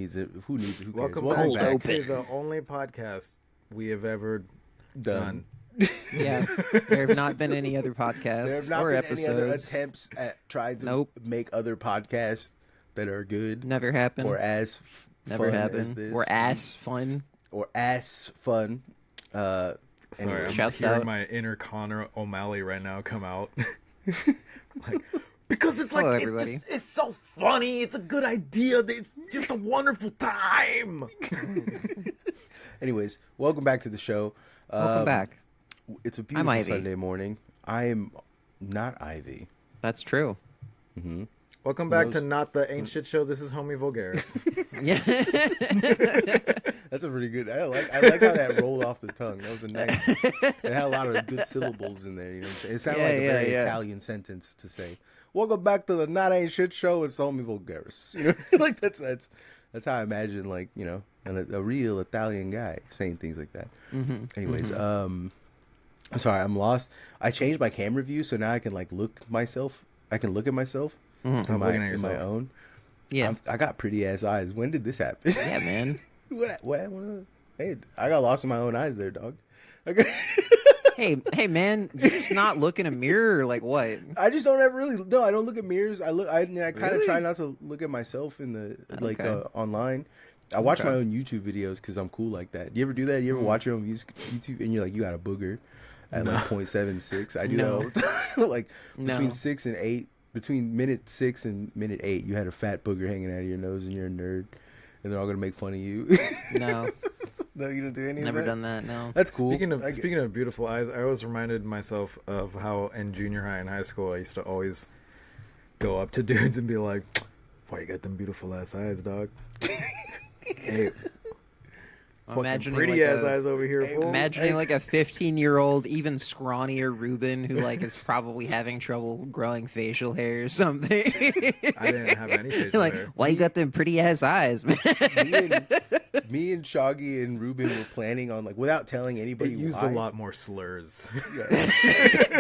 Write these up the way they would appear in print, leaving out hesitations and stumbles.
needs it? Who needs it? Who cares? Welcome back to the only podcast we have ever done. Yeah, there have not been any other podcasts There have not or been episodes. any other attempts at trying to make other podcasts that are good. Never happened. Or as Never fun happened. as this. Or ass fun. Or ass fun. Sorry, I'm Shouts hearing out. my inner Connor O'Malley right now come out. Like, because it's Hello, like everybody. it's so funny. It's a good idea. It's just a wonderful time. Anyways, welcome back to the show. Welcome back. It's a beautiful Ivy. Sunday morning. I am not Ivy. That's true. Mm-hmm. Welcome back to Not the Ain't Shit Show. This is HomieVulgaris. Yeah. That's a pretty good. I like how that rolled off the tongue. That was a nice. It had a lot of good syllables in there. You know, it sounded like a very Italian sentence to say. Welcome back to the Not Ain't Shit Show. It's HomieVulgaris. You know, like that's how I imagine, like, you know, a real Italian guy saying things like that. Mm-hmm. Anyways, I'm sorry, I'm lost. I changed my camera view, so now I can like look at myself. Stop looking at yourself. My own. Yeah. I got pretty ass eyes. When did this happen? Yeah, man. What? Hey, I got lost in my own eyes there, dog. Hey, man, you just not look in a mirror or like what? I just don't ever really. No, I don't look at mirrors. I kind of try not to look at myself in the online. I watch my own YouTube videos because I'm cool like that. Do you ever do that? You ever watch your own YouTube and you're like, you got a booger at like 0.76? I do that all the time. Like between 6 and 8, between minute 6 and minute 8, you had a fat booger hanging out of your nose and you're a nerd. And they're all gonna make fun of you. No. No, you don't do any of that? Never done that, no. That's cool. Speaking of beautiful eyes, I always reminded myself of how in junior high and high school I used to always go up to dudes and be like, "Why you got them beautiful ass eyes, dog?" Hey, Imagining pretty like ass eyes over here. Fool. Imagining like a 15-year-old, even scrawnier Ruben who like is probably having trouble growing facial hair or something. I didn't have any facial like, hair. why you got them pretty ass eyes, man? Me and Shaggy and Ruben were planning on, like, without telling anybody. It used why. a lot more slurs.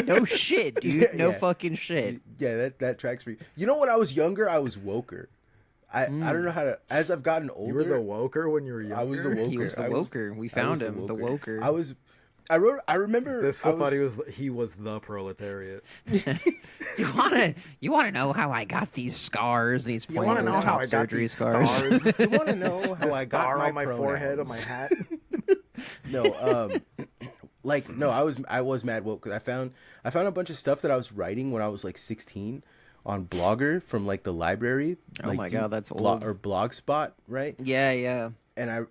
No shit, dude. No fucking shit. Yeah, that tracks for you. You know, when I was younger, I was woker. I don't know how to. As I've gotten older, You were the woker when you were younger. I was the woker. He was the woker. We found him, the woker. I remember. This fool thought he was the proletariat. You wanna know how I got these scars? These pointing to his top surgery scars. You want to know how I got scar on my pronouns? forehead on my hat? No, I was mad woke because I found a bunch of stuff that I was writing when I was like 16 on Blogger from like the library. Oh my god, that's old. Or Blogspot, right? Yeah. And I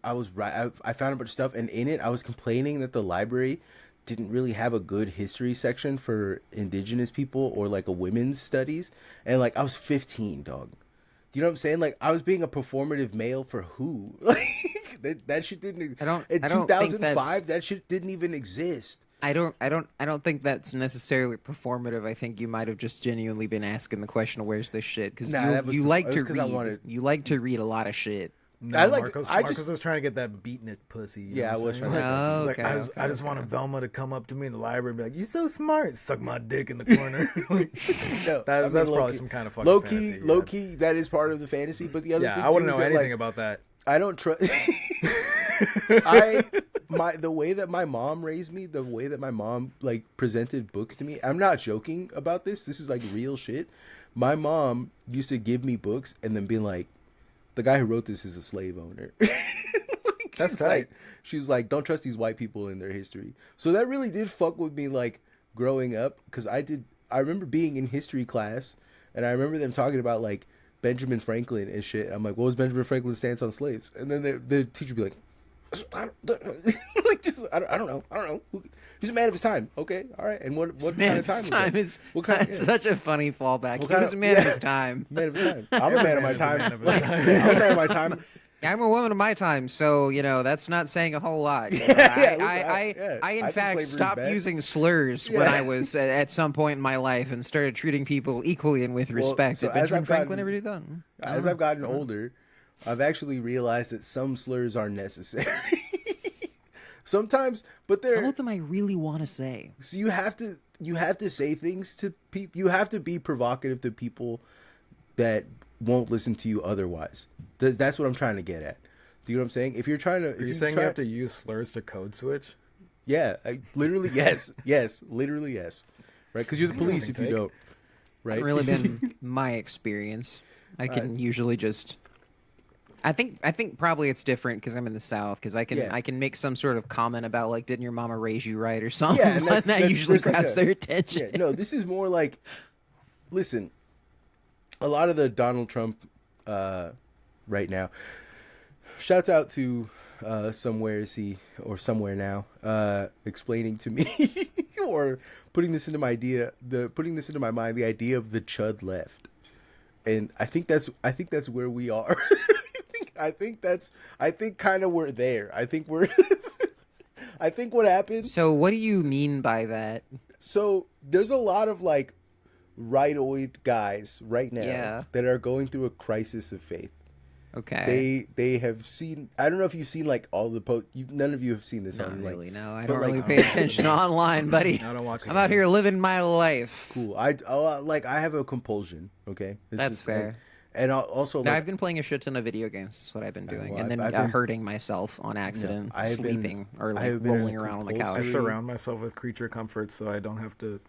found a bunch of stuff, and in it I was complaining that the library didn't really have a good history section for indigenous people or like a women's studies. And like I was 15, dog. Do you know what I'm saying? Like I was being a performative male for who? Like that shit didn't. In 2005, that shit didn't even exist. I don't think that's necessarily performative. I think you might have just genuinely been asking the question of where's this shit because you like to read. You like to read a lot of shit. No, Marcos was trying to get that beating it pussy. Yeah, I was trying to. I just wanted Velma to come up to me in the library and be like, "You so smart." Suck my dick in the corner. That's probably some kind of fucking fantasy. Low key, that is part of the fantasy. But the other thing I wouldn't too know is anything that, about that. I don't trust. The way that my mom raised me, the way that my mom like presented books to me, I'm not joking about this. This is like real shit. My mom used to give me books and then be like, the guy who wrote this is a slave owner. That's tight. She was like, don't trust these white people in their history. So that really did fuck with me, like growing up, because I remember being in history class and I remember them talking about like Benjamin Franklin and shit. I'm like, what was Benjamin Franklin's stance on slaves? And then the teacher would be like, I don't know. He's a man of his time. Okay, all right. And what kind of time is? That's such a funny fallback. He was a man of his time. Man of his time. I'm a man of my time. I'm a man of my time. I'm a woman of my time, so that's not saying a whole lot. I in fact stopped using slurs when I was at some point in my life and started treating people equally and with respect. Did Benjamin Franklin ever do that? As I've gotten older, I've actually realized that some slurs are necessary. Sometimes, but some of them I really want to say. So you have to say things to people. You have to be provocative to people that won't listen to you otherwise. That's what I'm trying to get at. Do you know what I'm saying? If you're trying to... Are you saying you have to use slurs to code switch? Yeah, literally, yes. Yes, literally, yes. Right? Because you're the police if you don't. Right? Hasn't really been my experience. I can usually just... I think probably it's different because I'm in the South, because I can make some sort of comment about, like, didn't your mama raise you right or something? Yeah, and that usually grabs their attention. Yeah, no, this is more like... Listen, a lot of the Donald Trump right now... Shouts out to somewhere now explaining to me or putting this into my mind, the idea of the chud left, and I think that's where we are. I think kind of we're there. I think what happened. So what do you mean by that? So there's a lot of like rightoid guys right now that are going through a crisis of faith. Okay. They have seen. I don't know if you've seen like all the posts. None of you have seen this. Not on, really. Like, no, I don't really pay attention online, buddy. I don't watch. I'm out here living my life. Cool. I have a compulsion. Okay. That's fair. And also, I've been playing a shit ton of video games. That's what I've been doing, and then hurting myself on accident, sleeping or like rolling around on the couch. I surround myself with creature comforts so I don't have to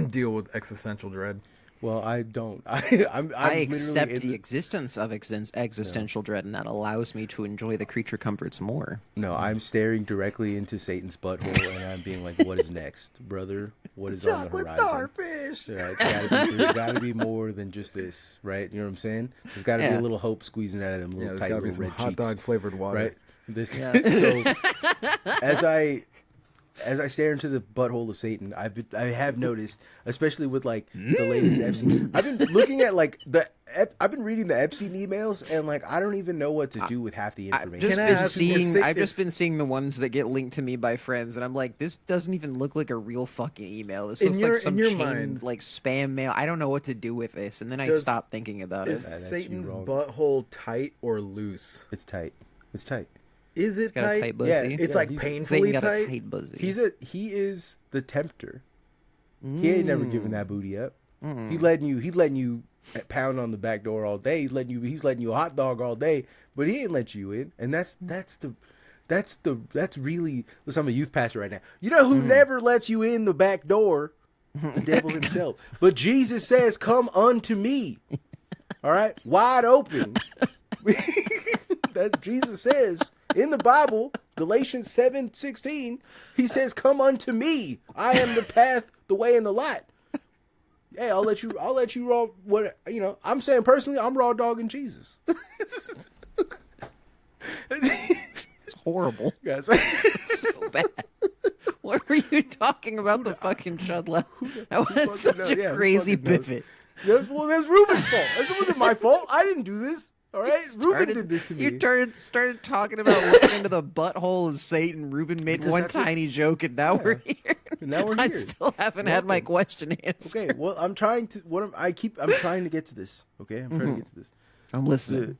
deal with existential dread. Well, I don't. I accept the existence of existential dread, and that allows me to enjoy the creature comforts more. No, I'm staring directly into Satan's butthole, and I'm being like, "What is next, brother? What is on the horizon?" Starfish. There's got to be more than just this, right? You know what I'm saying? There's got to be a little hope squeezing out of them little tight little red cheeks. Hot dog flavored water, right? So as I stare into the butthole of Satan, I have noticed, especially with like the latest Epstein. I've been looking at like I've been reading the Epstein emails, and like I don't even know what to do with half the information. I've just been seeing the ones that get linked to me by friends, and I'm like, this doesn't even look like a real fucking email. This looks like some chain like spam mail. I don't know what to do with this, and then I stop thinking about it. Is Satan's butthole tight or loose? It's tight. It's tight. Is it tight? Tight buzzy. Yeah, it's like painfully got tight. A tight buzzy. He is the tempter. He ain't never giving that booty up. He's letting you pound on the back door all day. He's letting you a hot dog all day, but he ain't let you in. And that's really. Listen, I'm a youth pastor right now. You know who never lets you in the back door? The devil himself. But Jesus says, "Come unto me." All right, wide open. That Jesus says in the Bible, Galatians 7:16, he says, "Come unto me. I am the path, the way, and the light." Hey, I'll let you raw what I'm saying personally, I'm raw dogging Jesus. It's horrible. Guys. It's so bad. What were you talking about? The fucking chud left. That was such a crazy pivot. That's Ruben's fault. That wasn't my fault. I didn't do this. All right, Ruben did this to me. You started talking about looking into the butthole of Satan. Ruben made one tiny joke, and now we're here. Now we're here. I still haven't had my question answered. Okay, well, I'm trying to get to this. Okay, I'm trying to get to this. I'm listening.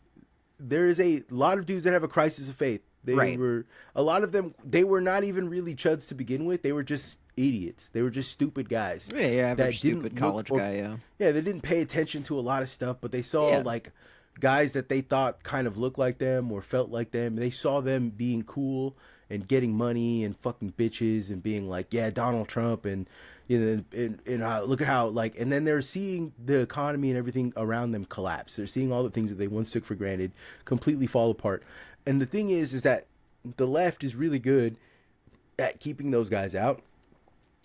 There is a lot of dudes that have a crisis of faith. A lot of them, they were not even really chuds to begin with. They were just idiots. They were just stupid guys. Yeah, average stupid college guy. Yeah, they didn't pay attention to a lot of stuff, but they saw like guys that they thought kind of looked like them or felt like them. They saw them being cool and getting money and fucking bitches and being like, yeah, Donald Trump, and look at how like, and then they're seeing the economy and everything around them collapse. They're seeing all the things that they once took for granted completely fall apart. And the thing is that the left is really good at keeping those guys out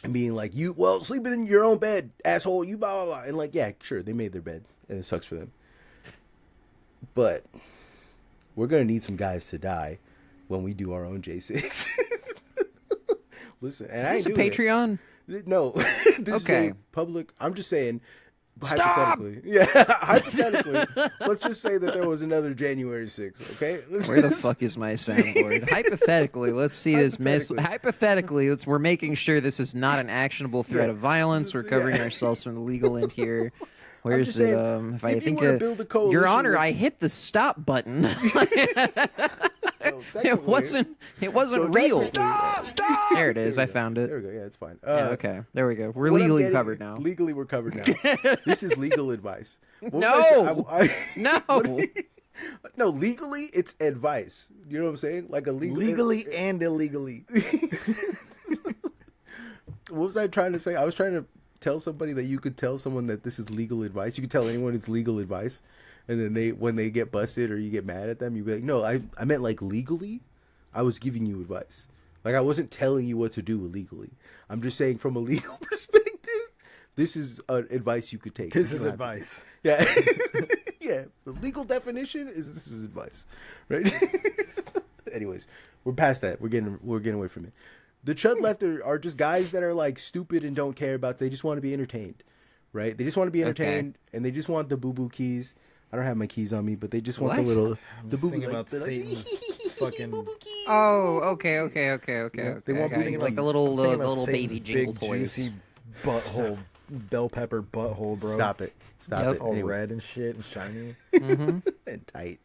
and being like, sleeping in your own bed, asshole, you blah, blah, blah. And like, yeah, sure, they made their bed and it sucks for them. But we're going to need some guys to die when we do our own J6. Listen, and is this a Patreon? No. This is a public. I'm just saying, stop! Hypothetically. Yeah, hypothetically. Let's just say that there was another January 6th, okay? Where the fuck is my soundboard? Hypothetically, let's see this mess. Hypothetically, we're making sure this is not an actionable threat of violence. We're covering ourselves from the legal end here. Where's it? If I think Your Honor, I hit the stop button. So So it wasn't real. Stop! There it is. I found it. There we go. Yeah, it's fine. Okay, there we go. We're legally covered now. Legally, we're covered now. This is legal advice. No. No. No, legally, it's advice. You know what I'm saying? Like a legally and illegally. What was I trying to say? I was trying to tell somebody that you could tell someone that this is legal advice. You could tell anyone it's legal advice, and then when they get busted or you get mad at them, you'd be like, no, I meant like legally. I was giving you advice. Like I wasn't telling you what to do illegally. I'm just saying from a legal perspective, this is advice you could take. This is advice. Yeah. Yeah. The legal definition is this is advice. Right? Anyways, we're past that. We're getting away from it. The chud left are just guys that are like stupid and don't care about. They just want to be entertained. Right? They just want to be entertained and they just want the boo-boo keys. I don't have my keys on me, but they just want the little the boo-boo about Satan's fucking boo-boo keys. Oh, okay. Yeah, they want like the little baby jingle big, toys. Juicy butthole, bell pepper butthole, bro. Stop it. All red and shit and shiny and tight.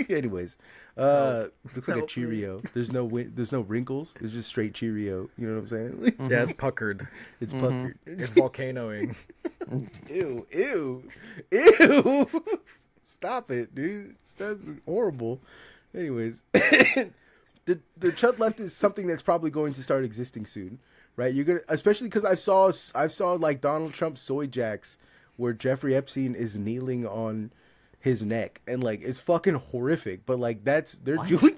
Anyways, looks like a Cheerio. There's no wrinkles. It's just straight Cheerio. You know what I'm saying? Yeah, it's puckered. It's puckered. It's volcanoing. Ew. Stop it, dude. That's horrible. Anyways, the chud left is something that's probably going to start existing soon, right? You're gonna, especially because I saw like Donald Trump soy jacks where Jeffrey Epstein is kneeling on his neck, and like it's fucking horrific. But like they're doing,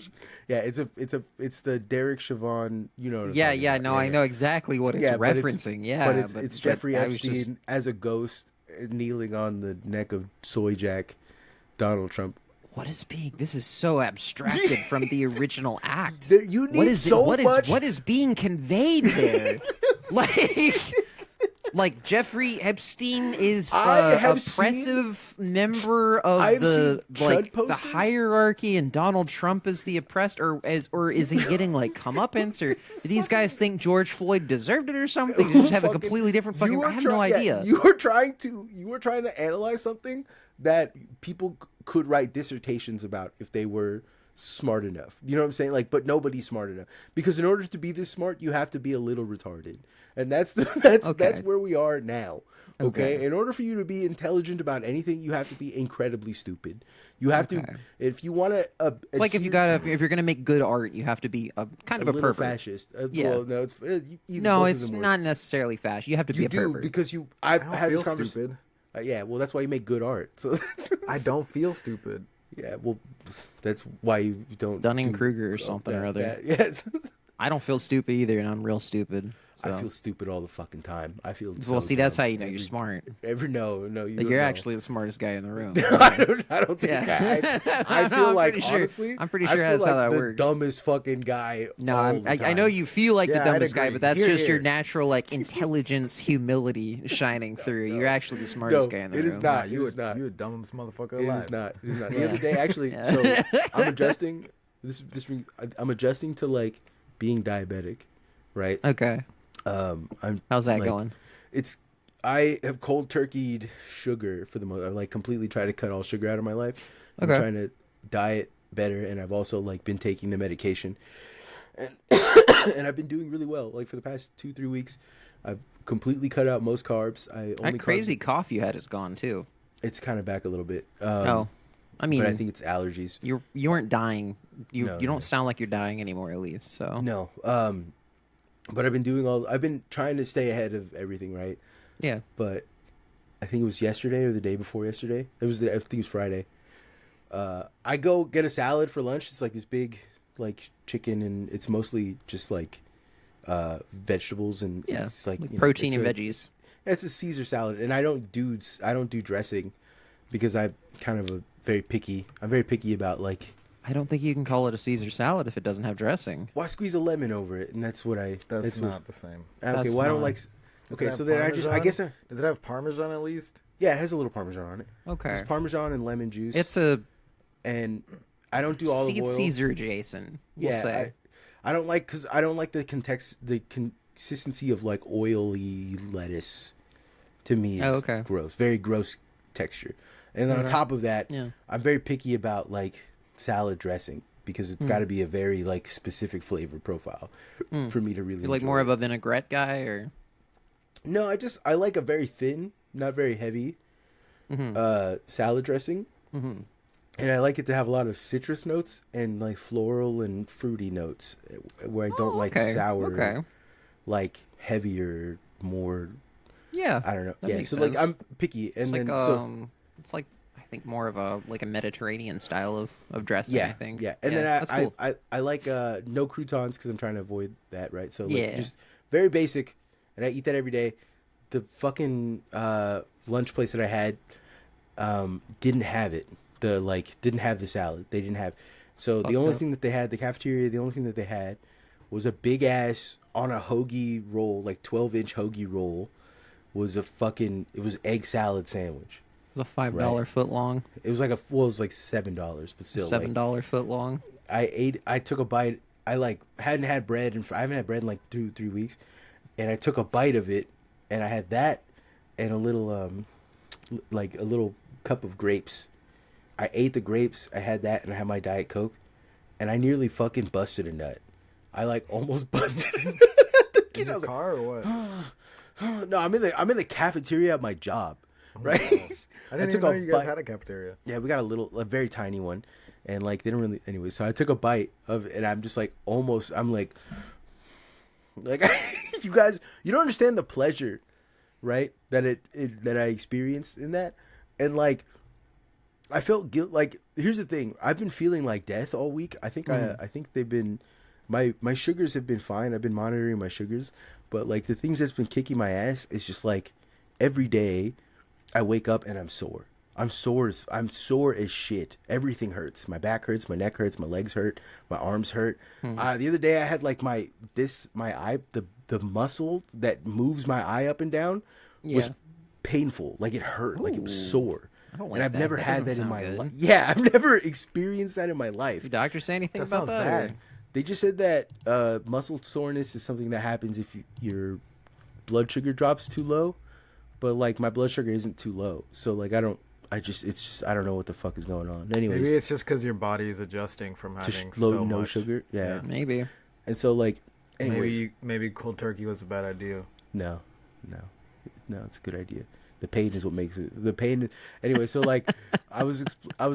yeah. It's the Derek Chauvin, you know. I know exactly what it's referencing. But it's Jeffrey Epstein as a ghost kneeling on the neck of soy jack Donald Trump. This is so abstracted from the original act. You need what is being conveyed there? Like Jeffrey Epstein is a oppressive member of the hierarchy, and Donald Trump is the oppressed, or is he getting like comeuppance, or do these guys think George Floyd deserved it or something? They just have a completely different fucking. I have no idea. You were trying to analyze something that people could write dissertations about if they were smart enough. You know what I'm saying? Like, but nobody's smart enough, because in order to be this smart, you have to be a little retarded, and that's where we are now. Okay? In order for you to be intelligent about anything, you have to be incredibly stupid. You have to, if you want to. It's like if you're gonna make good art, you have to be a pervert. Fascist. Yeah. Well, it's not necessarily fascist. You have to be a pervert. Because I've had this conversation. Stupid. Yeah, well, that's why you make good art. So I don't feel stupid. Yeah, well, that's why you don't. Dunning-Kruger or something or other. Yeah. I don't feel stupid either, and I'm real stupid. So. I feel stupid all the fucking time. I feel. Well, see, that's how you know you're smart. You're actually the smartest guy in the room. I don't think. Yeah. I feel like honestly, I'm pretty sure that's how that works. The dumbest fucking guy. No, I know you feel like the dumbest guy, but that's just your natural like intelligence, humility shining through. You're actually the smartest guy in the room. It is not. You the dumbest motherfucker alive. It is not. The other day, actually, so I'm adjusting. I'm adjusting to like being diabetic, right? Okay. How's that going? I have cold turkeyed sugar for the most. I like completely try to cut all sugar out of my life. I'm trying to diet better, and I've also like been taking the medication, and and I've been doing really well. Like for the past 2-3 weeks, I've completely cut out most carbs. That crazy cough you had is gone too. It's kind of back a little bit. I mean, but I think it's allergies. You weren't dying. You don't sound like you're dying anymore, at least. So no. But I've been trying to stay ahead of everything, right? Yeah. But I think it was yesterday or the day before yesterday. I think it was Friday. I go get a salad for lunch. It's like this big, like chicken, and it's mostly just like vegetables and it's like protein and veggies. It's a Caesar salad, and I don't do dressing because I'm very picky about like. I don't think you can call it a Caesar salad if it doesn't have dressing. Well, I squeeze a lemon over it, and that's what I. That's not the same. Okay, well, I don't like. Okay, so then I guess. Does it have Parmesan at least? Yeah, it has a little Parmesan on it. Okay. It's Parmesan and lemon juice. And I don't do olive oil. Caesar adjacent. We'll say. I don't like the consistency of like oily lettuce. To me, it's gross. Very gross texture. And then on top of that, I'm very picky about like salad dressing because it's got to be a very like specific flavor profile for me to really. You're like more of a vinaigrette guy, or? No, I like a very thin, not very heavy, salad dressing, and I like it to have a lot of citrus notes and like floral and fruity notes, where I don't like sour, like heavier, more. Yeah, I don't know. That makes so sense. like I'm picky, and it's then like, it's like I think more of a Mediterranean style of dressing. Yeah, I think. Yeah, and then cool. I like no croutons because I'm trying to avoid that, right? So like just very basic, and I eat that every day. The fucking lunch place that I had didn't have it. Didn't have the salad. They didn't have. So the only thing that they had, the cafeteria, the only thing that they had was a big ass on a hoagie roll, like 12-inch hoagie roll, was it was egg salad sandwich. It was a $5 foot long. It was like it was like $7, but still $7 foot long. I took a bite. I like hadn't had bread, and I haven't had bread in like 2-3 weeks, and I took a bite of it, and I had that and a little like a little cup of grapes. I ate the grapes. I had that, and I had my Diet Coke, and I nearly fucking busted a nut. I like almost busted a nut. In the car or what? No, I'm in the cafeteria at my job, right? I didn't even know you guys had a cafeteria. Yeah, we got a very tiny one, and like they didn't really anyway. So I took a bite of it, and I'm just like I'm like you guys, you don't understand the pleasure, right? That that I experienced in that, and like I felt guilt. Like here's the thing, I've been feeling like death all week. I think I think they've been my sugars have been fine. I've been monitoring my sugars, but like the things that's been kicking my ass is just like every day I wake up and I'm sore. I'm sore as shit. Everything hurts. My back hurts. My neck hurts. My legs hurt. My arms hurt. The other day I had like my eye, the muscle that moves my eye up and down was painful. Like it hurt. Like it was sore. I don't like and I've that. never That had doesn't that in sound my good. life. Yeah, I've never experienced that in my life. Did your doctor say anything That about sounds that? bad. Or? They just said that muscle soreness is something that happens if your blood sugar drops too low, but like my blood sugar isn't too low, so like I don't know what the fuck is going on. Anyways, Maybe it's just because your body is adjusting from having so no much sugar. Yeah, Maybe. and so like, anyways, maybe cold turkey was a bad idea. no, it's a good idea. The pain is what makes it. The pain. Anyway, so like, I was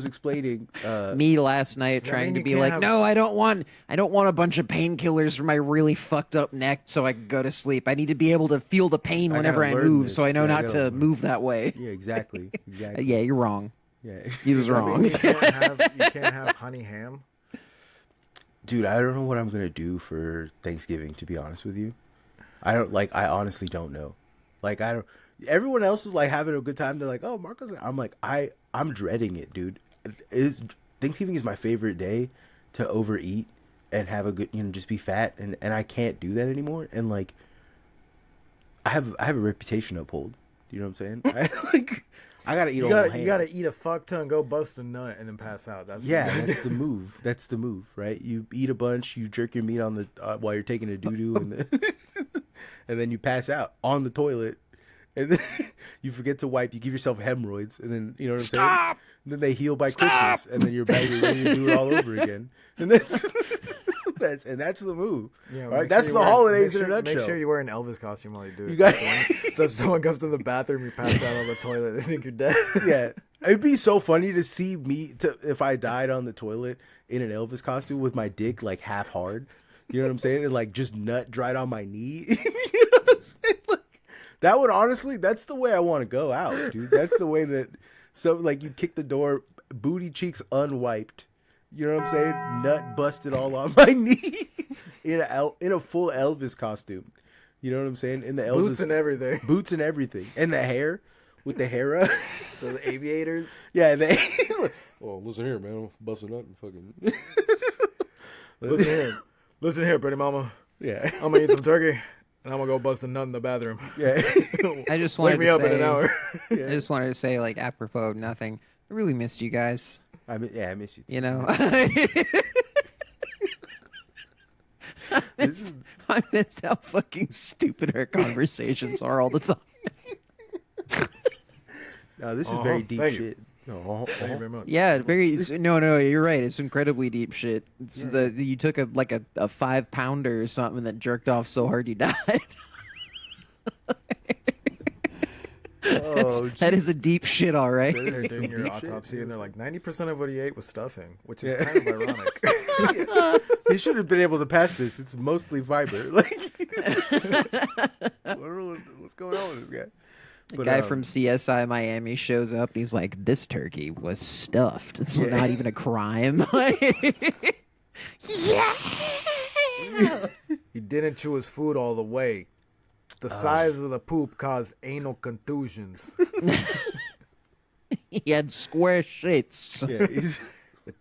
explaining. Me last night trying to be like, no, I don't want a bunch of painkillers for my really fucked up neck so I can go to sleep. I need to be able to feel the pain whenever I move, so I know not to move that way. Yeah, exactly. Yeah, you're wrong. Yeah, He was wrong. You can't have honey ham. Dude, I don't know what I'm gonna do for Thanksgiving. To be honest with you, I honestly don't know. Like I don't. Everyone else is like having a good time. They're like, "Oh, Marco's." I'm like, I'm dreading it, dude. Thanksgiving is my favorite day to overeat and have a good, just be fat, and I can't do that anymore. And like, I have a reputation to uphold. You know what I'm saying? I gotta eat. You gotta eat a fuck ton, go bust a nut, and then pass out. That's the move. That's the move, right? You eat a bunch, you jerk your meat on the while you're taking a doo doo, and then you pass out on the toilet. And then you forget to wipe. You give yourself hemorrhoids, and then you know what I'm saying. And then they heal by Christmas, and then you're back and you do it all over again. And that's the move. Yeah, right. That's the holidays in a nutshell. Make sure you wear an Elvis costume while you do it. You got so if someone comes to the bathroom, you pass out on the toilet, they think you're dead. Yeah, it'd be so funny to see me if I died on the toilet in an Elvis costume with my dick like half hard. You know what I'm saying? And like just nut dried on my knee. You know what I'm saying? That would honestly, that's the way I want to go out, dude. That's the way that, like you kick the door, booty cheeks unwiped. You know what I'm saying? Nut busted all on my knee in a full Elvis costume. You know what I'm saying? In the Elvis boots and everything, and the hair with the hair up. Those aviators. Yeah, oh, listen here, man, I'm busting up and fucking. Listen here, pretty mama. Yeah, I'm gonna eat some turkey. And I'm gonna go bust a nut in the bathroom. Yeah. I just wanted Wake me to up say, in an hour. I just wanted to say, like, apropos of nothing, I really missed you guys. I miss you too. You know? I missed how fucking stupid our conversations are all the time. No, this is very deep shit. No, Thank you very much. Yeah, no, you're right. It's incredibly deep shit. It's you took a 5-pounder or something that jerked off so hard you died. That is a deep shit, all right. They're doing your autopsy, and they're like 90% of what he ate was stuffing, which is kind of ironic. He should have been able to pass this. It's mostly fiber. Like, I don't know what's going on with this guy. The guy from CSI Miami shows up. And he's like, "This turkey was stuffed. It's not even a crime." Yeah. He didn't chew his food all the way. The size of the poop caused anal contusions. He had square shits. Yeah, he's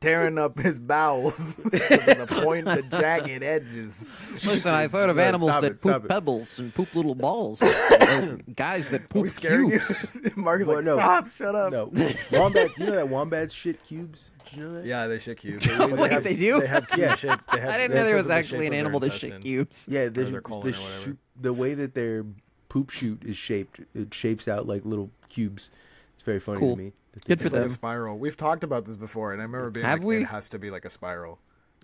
Tearing up his bowels to the point of the jagged edges. Listen, I've heard of No, animals stop that it, stop poop it. pebbles and poop little balls. There's guys that Are poop we scaring you? cubes. Mark is Well, like, no. stop, shut up. no wombats. Do you know that wombats shit cubes? Did you know that? Yeah, they shit cubes. Wait, they do? They have cube Yeah. shape. They have, I didn't that's know there because was of the actually shape an of their animal that shit intestine. cubes. Yeah, their colon or whatever. the way that their poop chute is shaped, it shapes out like little cubes. It's very funny Cool. to me. Good for It's like them. a spiral. We've talked about this before, and I remember being Have like, we? it has to be like a spiral.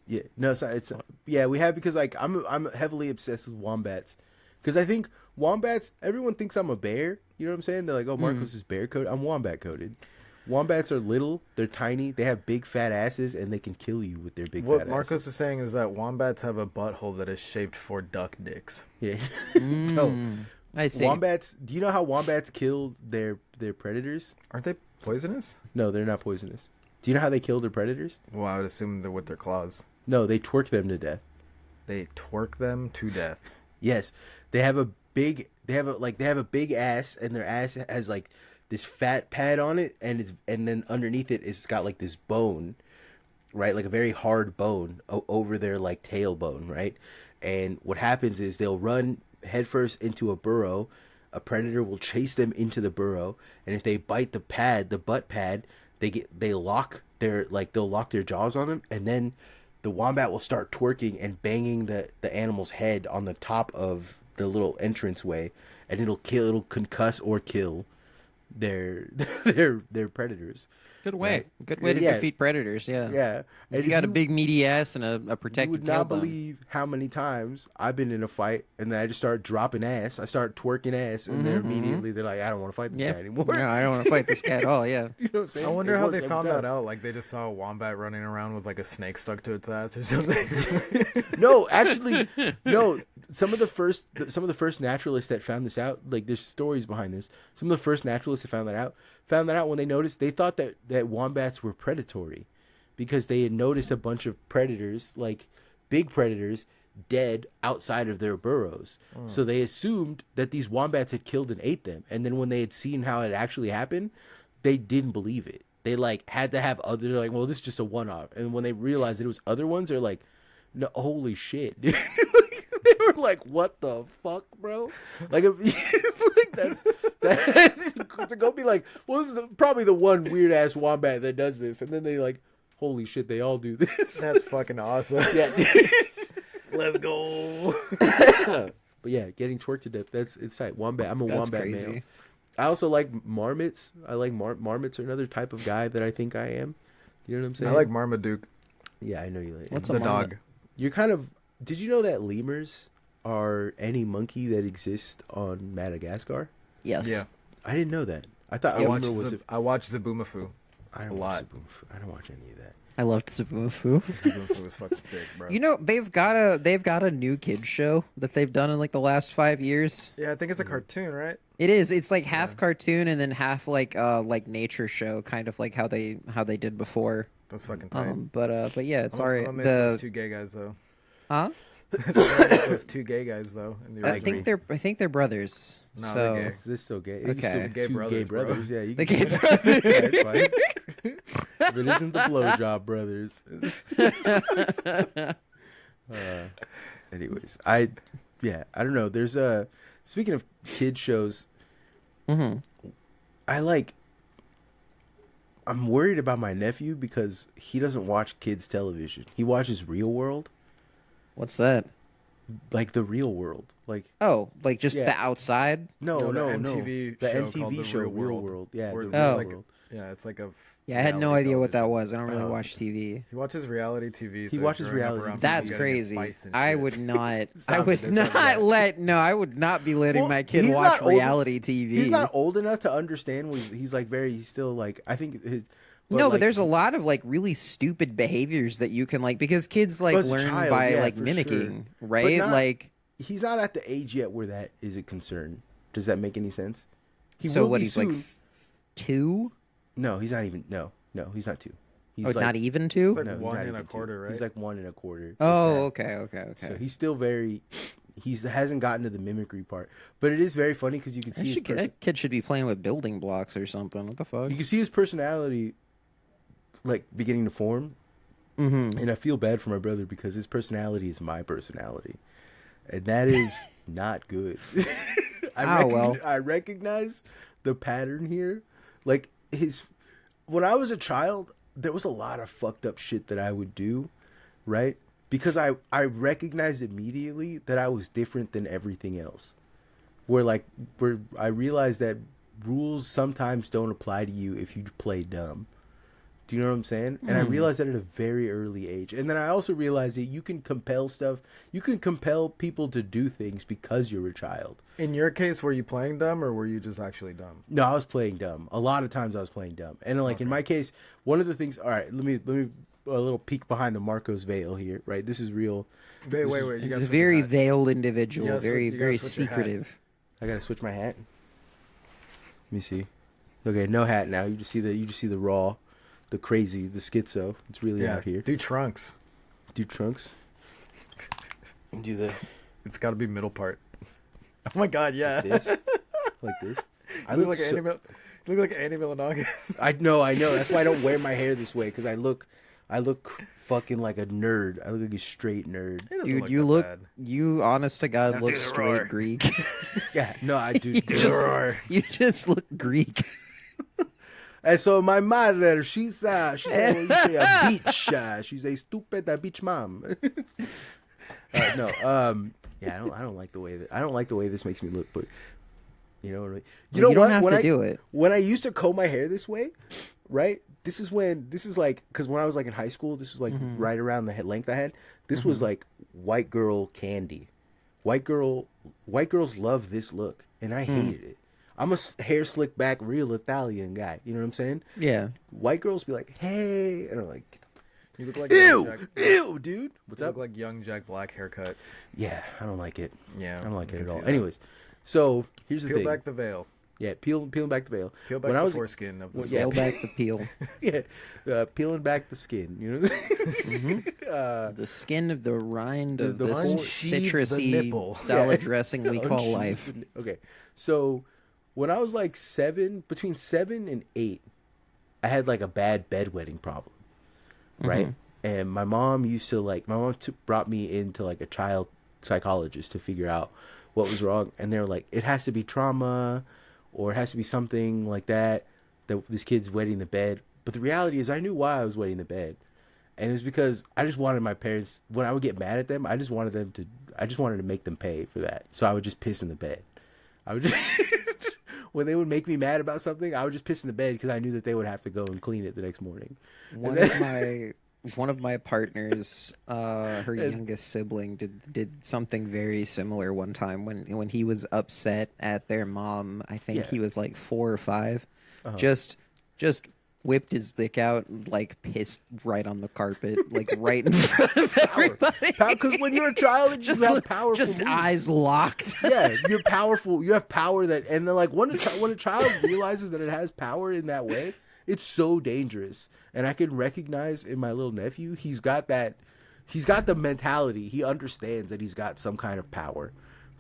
Yeah, no, it's yeah, we have because like I'm heavily obsessed with wombats because I think wombats. Everyone thinks I'm a bear. You know what I'm saying? They're like, oh, Marcos is bear coded. I'm wombat coded. Wombats are little. They're tiny. They have big fat asses, and they can kill you with their big What fat Marcos asses. is saying is that wombats have a butthole that is shaped for duck dicks. Yeah. No. I see. Wombats. Do you know how wombats kill their predators? Aren't they poisonous? No, they're not poisonous. Do you know how they kill their predators? Well, I would assume they're with their claws. No, they twerk them to death. They twerk them to death. Yes, they have a big ass, and their ass has like this fat pad on it, and then underneath it's got like this bone, right, like a very hard bone over their like tailbone, right. And what happens is they'll run headfirst into a burrow. A predator will chase them into the burrow, and if they bite the butt pad, they'll lock their jaws on them, and then the wombat will start twerking and banging the animal's head on the top of the little entranceway, and it'll concuss or kill their predators. Good way. Right. Good way to defeat predators, yeah. Yeah. If you got a big meaty ass and a You protected would not tailbone. believe how many times I've been in a fight and then I just start dropping ass. I start twerking ass, and then immediately they're like, I don't want to fight this guy anymore. No, I don't want to fight this guy at all, yeah. You know what I'm saying? I wonder It how worked they every found time. that out. Like they just saw a wombat running around with like a snake stuck to its ass or something. No, actually, no. Some of the first naturalists that found this out, like there's stories behind this. Some of the first naturalists that found that out when they thought that wombats were predatory, because they had noticed a bunch of predators, like big predators, dead outside of their burrows. So they assumed that these wombats had killed and ate them. And then when they had seen how it actually happened, they didn't believe it. They like had to have other. They're like, well, this is just a one-off. And when they realized that it was other ones, they're like, no, holy shit, dude. They were like, what the fuck, bro? Like, like that's to go be like, well, this is probably the one weird ass wombat that does this, and then they like, holy shit, they all do this. That's fucking awesome. Yeah. Let's go. But yeah, getting twerked to death, it's tight. Wombat. I'm a That's wombat crazy. male. I also like marmots. I like marmots are another type of guy that I think I am. You know what I'm saying? I like Marmaduke, Yeah, I know you like. What's the a marmot? dog. You're kind of. Did you know that lemurs are any monkey that exists on Madagascar? Yes. Yeah. I didn't know that. I thought I a watched lemur was. I watched Zaboomafoo. I a don't lot. watch I don't watch any of that. I loved Zaboomafoo. Zaboomafoo was fucking sick, bro. You know, they've got a new kids show that they've done in like the last 5 years. Yeah, I think it's a cartoon, right? It is. It's like half cartoon and then half like nature show, kind of like how they did before. That's fucking tight. But yeah, it's I'm alright. gonna miss those two gay guys though. Huh? I'm gonna miss those two gay guys though. In the I original. think they're brothers. No, so they're gay. Is this still gay? Okay. Two gay brothers. Yeah, you the can gay do brothers. that. Yeah, it's fine. If it isn't the blowjob brothers. Anyways, I don't know. There's speaking of kid shows. Mm-hmm. I'm worried about my nephew because he doesn't watch kids television. He watches Real World, What's that? like the Real World, like Oh, like just Yeah. the outside? no, No, the no, MTV the show called MTV The show Real Real World, World. Yeah, where the there's Real Oh. like World. Yeah, it's like a. Yeah, I had no idea what that was. I don't really watch TV. He watches reality TV. He watches reality TV. That's crazy. I would not. I would not be letting my kid watch reality TV. He's not old enough to understand. He's like he's still like, I think his. But there's a lot of like really stupid behaviors that you can like, because kids like learn by like mimicking, right? Like he's not at the age yet where that is a concern. Does that make any sense? He's like 2? No, he's not even. No, he's not 2. He's like, not even 2. Like 1.25, right? He's like 1.25. Oh, okay. So he's still hasn't gotten to the mimicry part, but it is very funny because you can see that kid should be playing with building blocks or something. What the fuck? You can see his personality like beginning to form, and I feel bad for my brother because his personality is my personality, and that is not good. I recognize the pattern here. Like when I was a child, there was a lot of fucked up shit that I would do, right? Because I recognized immediately that I was different than everything else. Where I realized that rules sometimes don't apply to you if you play dumb. Do you know what I'm saying? And I realized that at a very early age. And then I also realized that you can compel stuff. You can compel people to do things because you're a child. In your case, were you playing dumb or were you just actually dumb? No, I was playing dumb. A lot of times I was playing dumb. And in my case, one of the things, all right, let me a little peek behind the Marcos veil here, right? This is real. Wait. He's a very veiled individual, very secretive. I got to switch my hat. Let me see. Okay, no hat now. You just see the raw. The crazy, the schizo. It's really out here. Do trunks. Do trunks. Do the. It's got to be middle part. Oh my god, yeah. Like this. I look like Andy Milonakis. I know. That's why I don't wear my hair this way, because I look fucking like a nerd. I look like a straight nerd. Dude, you honest to God look straight Greek. Yeah, no, I do. You just look Greek. And so my mother, she's a bitch. She's a stupid bitch mom. Yeah, I don't like the way this makes me look, but you know what I mean. You don't have to do it. When I used to comb my hair this way, right? This is like, because when I was like in high school, this was like right around the length I had. This was like white girl candy. White girls love this look, and I hated it. I'm a hair slick back, real Italian guy. You know what I'm saying? Yeah. White girls be like, hey, and I'm like, you look like ew, dude. What's up? You look like young Jack Black haircut. Yeah, I don't like it. Yeah, I don't like it at all. Anyways, so here's the thing. Peel back the veil. Yeah, peeling back the veil. Peel back the foreskin of the peel back the peel. Yeah, peeling back the skin. You know what I'm saying? The skin of the rind of the citrusy salad dressing we call life. Okay, so when I was like between 7 and 8, I had like a bad bedwetting problem, right? And my mom brought me into like a child psychologist to figure out what was wrong. And they were like, it has to be trauma, or it has to be something like that this kid's wetting the bed. But the reality is I knew why I was wetting the bed. And it was because I just wanted my parents, when I would get mad at them, I just wanted to make them pay for that. So I would just piss in the bed. I would just... When they would make me mad about something, I would just piss in the bed because I knew that they would have to go and clean it the next morning. One of my partners, her youngest sibling, did something very similar one time when he was upset at their mom. I think he was like 4 or 5. Just whipped his dick out, like pissed right on the carpet, like right in front of everybody. Because when you're a child, you have powerful just moves. Eyes locked. Yeah, you're powerful. You have power and then like when a child realizes that it has power in that way, it's so dangerous. And I can recognize in my little nephew, he's got the mentality. He understands that he's got some kind of power,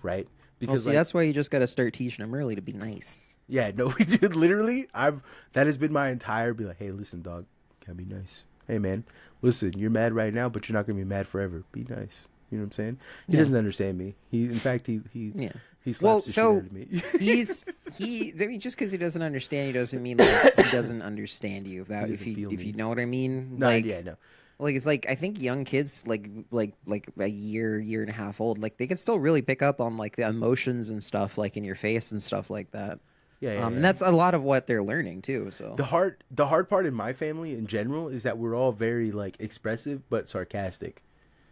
right? Because that's why you just got to start teaching him early to be nice. Yeah, no, we did. Literally, that has been my entire be like, hey, listen, dog, gotta be nice. Hey, man, listen, you're mad right now, but you're not gonna be mad forever. Be nice. You know what I'm saying? He doesn't understand me. He slaps the shit out of me. Just because he doesn't understand you doesn't mean like he doesn't understand you. If you know what I mean? No, like, yeah, no. Like it's like I think young kids like a year and a half old, like they can still really pick up on like the emotions and stuff like in your face and stuff like that. Yeah. And that's a lot of what they're learning too. So the hard part in my family in general is that we're all very like expressive but sarcastic,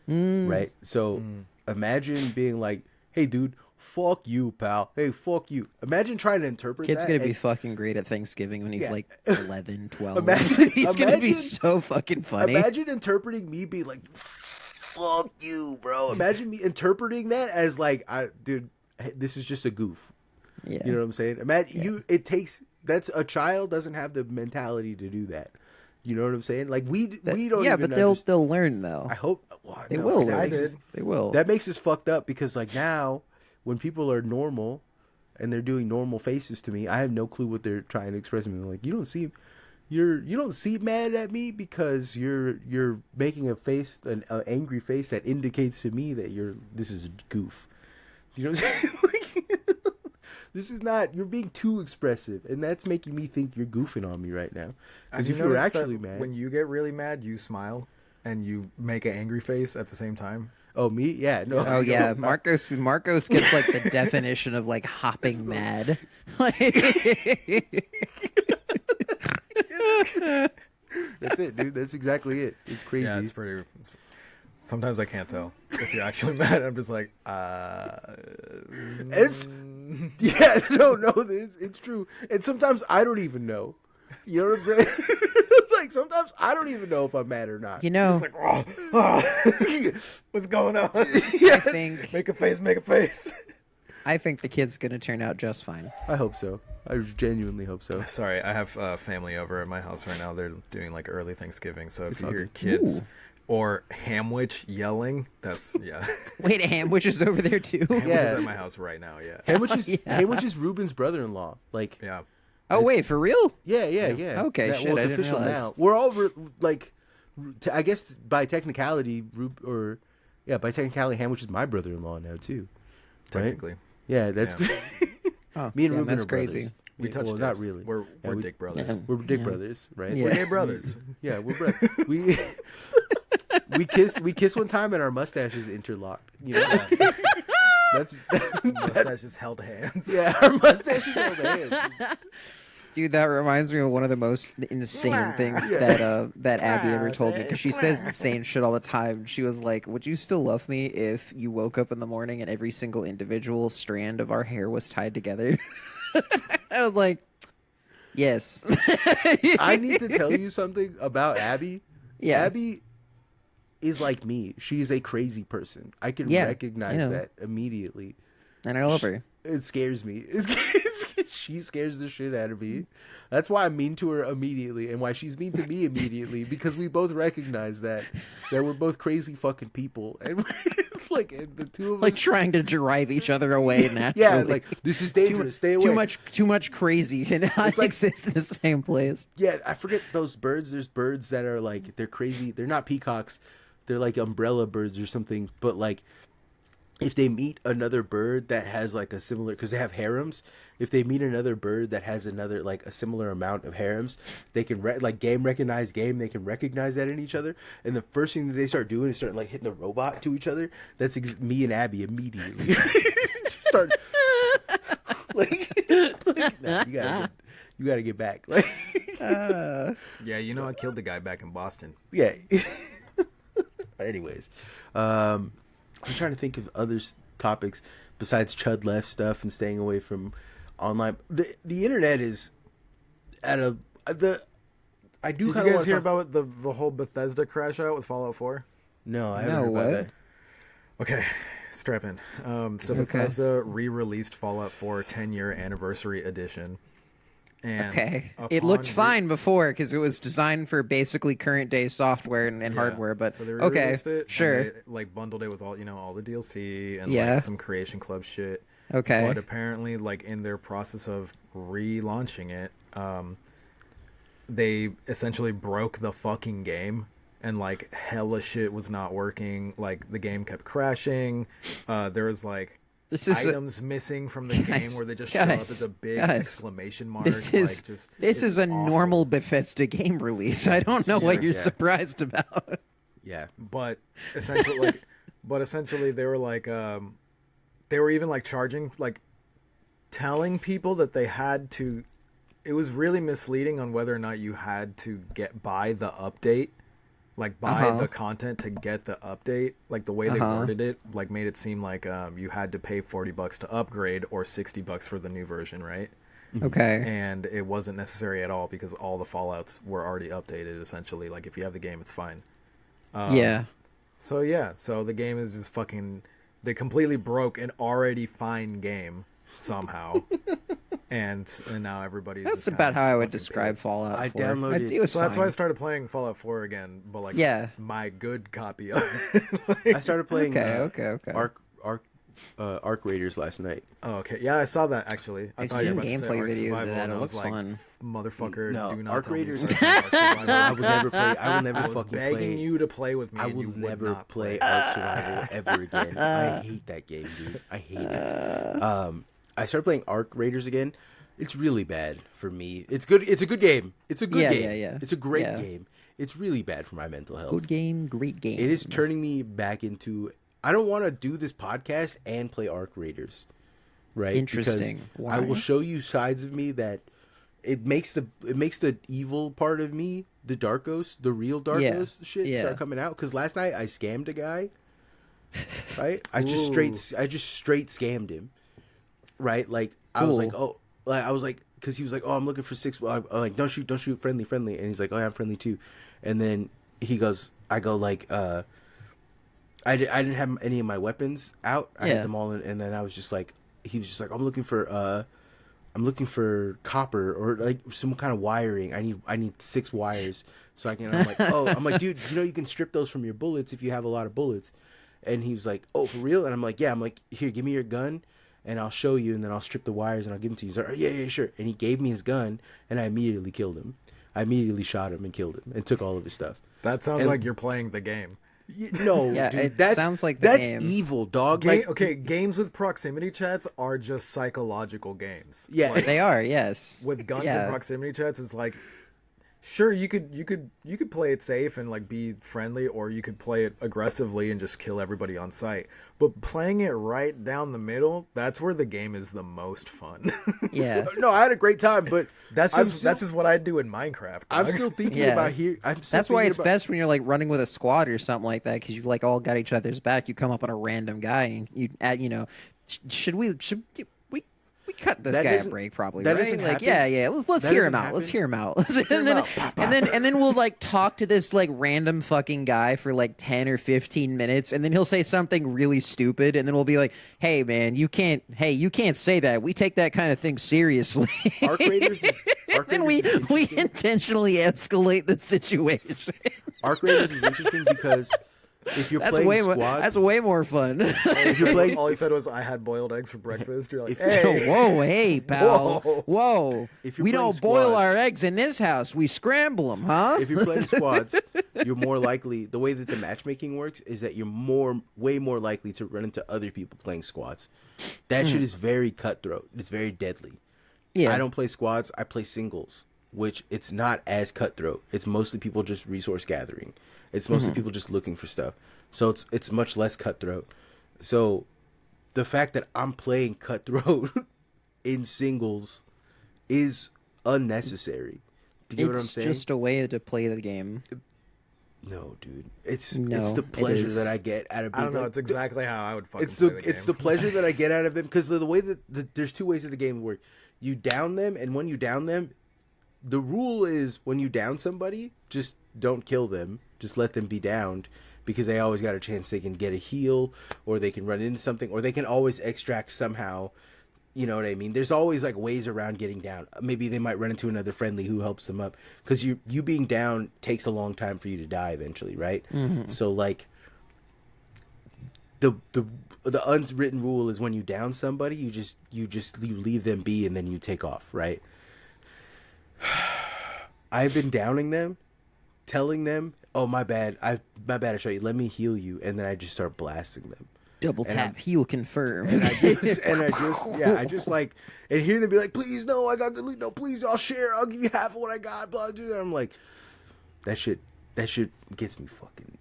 right? So imagine being like, "Hey, dude, fuck you, pal. Hey, fuck you." Imagine trying to interpret kid's that. gonna be fucking great at Thanksgiving when he's like 11, 12. Imagine- He's gonna be so fucking funny. Imagine interpreting me being like, "Fuck you, bro." Imagine me interpreting that as like, dude, this is just a goof. Yeah. You know what I'm saying? Imagine that's a child doesn't have the mentality to do that. You know what I'm saying? Like we don't. Yeah, even but they'll learn though. I hope well, They no, will. They will. That makes us fucked up because like now when people are normal and they're doing normal faces to me, I have no clue what they're trying to express to me. Like you don't seem mad at me because you're making a face, an angry face that indicates to me that this is a goof. You know what I'm saying? This is not, you're being too expressive, and that's making me think you're goofing on me right now. Because if you're actually mad. When you get really mad, you smile and you make an angry face at the same time. Oh, me? Yeah. No. Oh, yeah. Marcos gets like the definition of like hopping mad. That's it, dude. That's exactly it. It's crazy. Yeah, it's pretty. Sometimes I can't tell if you're actually mad. I'm just like, It's yeah, no, it's true. And sometimes I don't even know. You know what I'm saying? Like sometimes I don't even know if I'm mad or not. You know, it's like, what's going on? I think Make a face. I think the kid's gonna turn out just fine. I hope so. I genuinely hope so. Sorry, I have family over at my house right now. They're doing like early Thanksgiving, so if It's you hear okay. kids Ooh. or Hamwich yelling, that's yeah. Wait, Hamwich is over there too. Hamwich Yeah. is at my house right now. Yeah. Hamwich is Ruben's brother-in-law. Like, Yeah. Oh wait, for real? yeah. Okay, shit, I didn't realize. now. We're all I guess by technicality, Hamwich is my brother-in-law now too. Right? Technically. Yeah, that's Oh, me and yeah, Ruben that's are crazy. brothers. We touch well, dicks. not really. We're we- dick brothers. Yeah. We're dick Yeah. brothers, right? Yeah. We're gay brothers. Yeah, we're brothers. We kissed one time and our mustaches interlocked. You know, that's Mustaches held hands. yeah, our mustaches held hands. Dude, that reminds me of one of the most insane things that Abby ever told me, because she says insane shit all the time. She was like, "Would you still love me if you woke up in the morning and every single individual strand of our hair was tied together?" I was like, "Yes." I need to tell you something about Abby. Yeah. Abby is like me. She's a crazy person. I can Yeah, recognize I know. that immediately. And I love her. It scares me. She scares the shit out of me. That's why I'm mean to her immediately, and why she's mean to me immediately, because we both recognize that we're both crazy fucking people, and we're like, and the two of Like us, trying to drive each other away naturally. yeah, like this is dangerous. Stay away. Too much crazy cannot like- exist in the same place. Yeah, I forget those birds. There's birds that are like, they're crazy. They're not peacocks. They're like umbrella birds or something. But like, if they meet another bird that has like a similar, because they have harems, if they meet another bird that has another, like a similar amount of harems, they can like game recognize game. They can recognize that in each other. And the first thing that they start doing is starting like hitting the robot to each other. That's me and Abby immediately. Just start like nah, you gotta get back. Like, Yeah, you know I killed the guy back in Boston. yeah. Anyways, I'm trying to think of other topics besides Chud left stuff and staying away from online. The internet is at I do. Did you kind of guys hear about the whole Bethesda crash out with Fallout 4? No, I haven't No, heard about what? that. Okay, strap in. So Bethesda re-released Fallout 4 10-year anniversary edition. And Okay. It upon looked fine before because it was designed for basically current day software and Yeah. hardware, but So they okay, re-released it, and sure. they, like bundled it with all all the DLC and Yeah. like some Creation Club shit. Okay. But apparently, like in their process of relaunching it, they essentially broke the fucking game, and like hella shit was not working. Like the game kept crashing. There was like This is items missing from the game Guys, where they just show up guys, as a big guys. exclamation mark. this is like, just, this it's is a awful. normal Bethesda game release. I don't know what you're Yeah. surprised about. Yeah, But essentially, they were like, they were even like charging like telling people that they had to. It was really misleading on whether or not you had to buy the update, like buy the content to get the update. Like the way they worded it, like made it seem like you had to pay $40 to upgrade or $60 for the new version, right? Okay. And it wasn't necessary at all because all the Fallouts were already updated. Essentially, like if you have the game, it's fine. Yeah. So the game is just fucking. They completely broke an already fine game somehow. And now everybody's. That's about how I would describe Fallout 4. I downloaded. It was so fine. that's why I started playing Fallout 4 again, but like my good copy of it. I started playing okay. Arc Raiders last night. Oh, okay. Yeah, I saw that actually. I've seen gameplay videos of that. It looks like, fun. Motherfucker, No, do not Arc tell me Raiders. it's Arc Survival. I would never play. I will never I was fucking begging play. you to play with me. I and will you would never not play Ark Survival ever again. I hate that game, dude. I hate it. I started playing Arc Raiders again. It's really bad for me. It's good. It's a good game. It's a good game. Yeah. It's a great game. It's really bad for my mental health. Good game, great game. It is turning me back into. I don't want to do this podcast and play Arc Raiders, right? Interesting. Because Why? I will show you sides of me that it makes the evil part of me, the Darkos, the real Darkos shit start coming out. Because last night I scammed a guy, right? I just straight scammed him, right? Like I was like, oh. Like I was like, because he was like, oh, I'm looking for 6. I'm like, don't shoot, friendly, and he's like, oh, yeah, I'm friendly too, and then he goes, I go like, I didn't have any of my weapons out, I had them all in, and then I was just like, he was just like, I'm looking for copper or like some kind of wiring. I need 6 wires so I can. I'm like, dude, you can strip those from your bullets if you have a lot of bullets, and he was like, oh, for real? And I'm like, yeah. I'm like, here, give me your gun. And I'll show you, and then I'll strip the wires, and I'll give them to you. He's like, yeah, sure. And he gave me his gun, and I immediately killed him. I immediately shot him and killed him, and took all of his stuff. That sounds like you're playing the game. No, yeah, dude, it sounds like the game. That's evil, dog. Games with proximity chats are just psychological games. Yeah, they are. Yes. With guns and proximity chats, it's like, sure, you could play it safe and like be friendly, or you could play it aggressively and just kill everybody on sight. But playing it right down the middle, that's where the game is the most fun. Yeah. No, I had a great time, but that's just what I do in Minecraft. I'm still thinking about here. That's why it's best when you're like running with a squad or something like that, because you like all got each other's back. You come up on a random guy and you add, should we cut this guy a break, probably, right? Like, yeah. Let's hear him out. Let's hear him out. And then we'll like talk to this like random fucking guy for like 10 or 15 minutes, and then he'll say something really stupid, and then we'll be like, "Hey, man, you can't say that. We take that kind of thing seriously." Arc Raiders is then we intentionally escalate the situation. Arc Raiders is interesting because if you're playing squads, that's way more fun. If you're playing, all he said was, "I had boiled eggs for breakfast." You're like, "Hey, hey, pal, whoa! We don't boil our squads, eggs in this house. We scramble them, huh?" If you're playing squads, you're more likely. The way that the matchmaking works is that you're way more likely to run into other people playing squads. That shit is very cutthroat. It's very deadly. Yeah, I don't play squads. I play singles, which it's not as cutthroat. It's mostly people just resource gathering. It's mostly people just looking for stuff. So it's much less cutthroat. So the fact that I'm playing cutthroat in singles is unnecessary. Do you get what I'm saying? It's just a way to play the game. No, dude. It's the pleasure that I get out of. I don't know. It's exactly how I would fucking play the game. It's the pleasure that I get out of them, because the way that there's 2 ways that the game works. You down them, and when you down them, the rule is when you down somebody, just don't kill them. Just let them be downed, because they always got a chance they can get a heal, or they can run into something, or they can always extract somehow. You know what I mean? There's always like ways around getting down. Maybe they might run into another friendly who helps them up, because you being down takes a long time for you to die eventually, right? So like the unwritten rule is when you down somebody, you leave them be, and then you take off, right? I've been downing them, telling them, "Oh, my bad, I shot you. Let me heal you," and then I just start blasting them. Double tap, heal confirm. And I just like, and hear them be like, "Please, no, I got the lead. No, please, I'll share. I'll give you half of what I got." Blah, blah. And I'm like, that shit gets me fucking.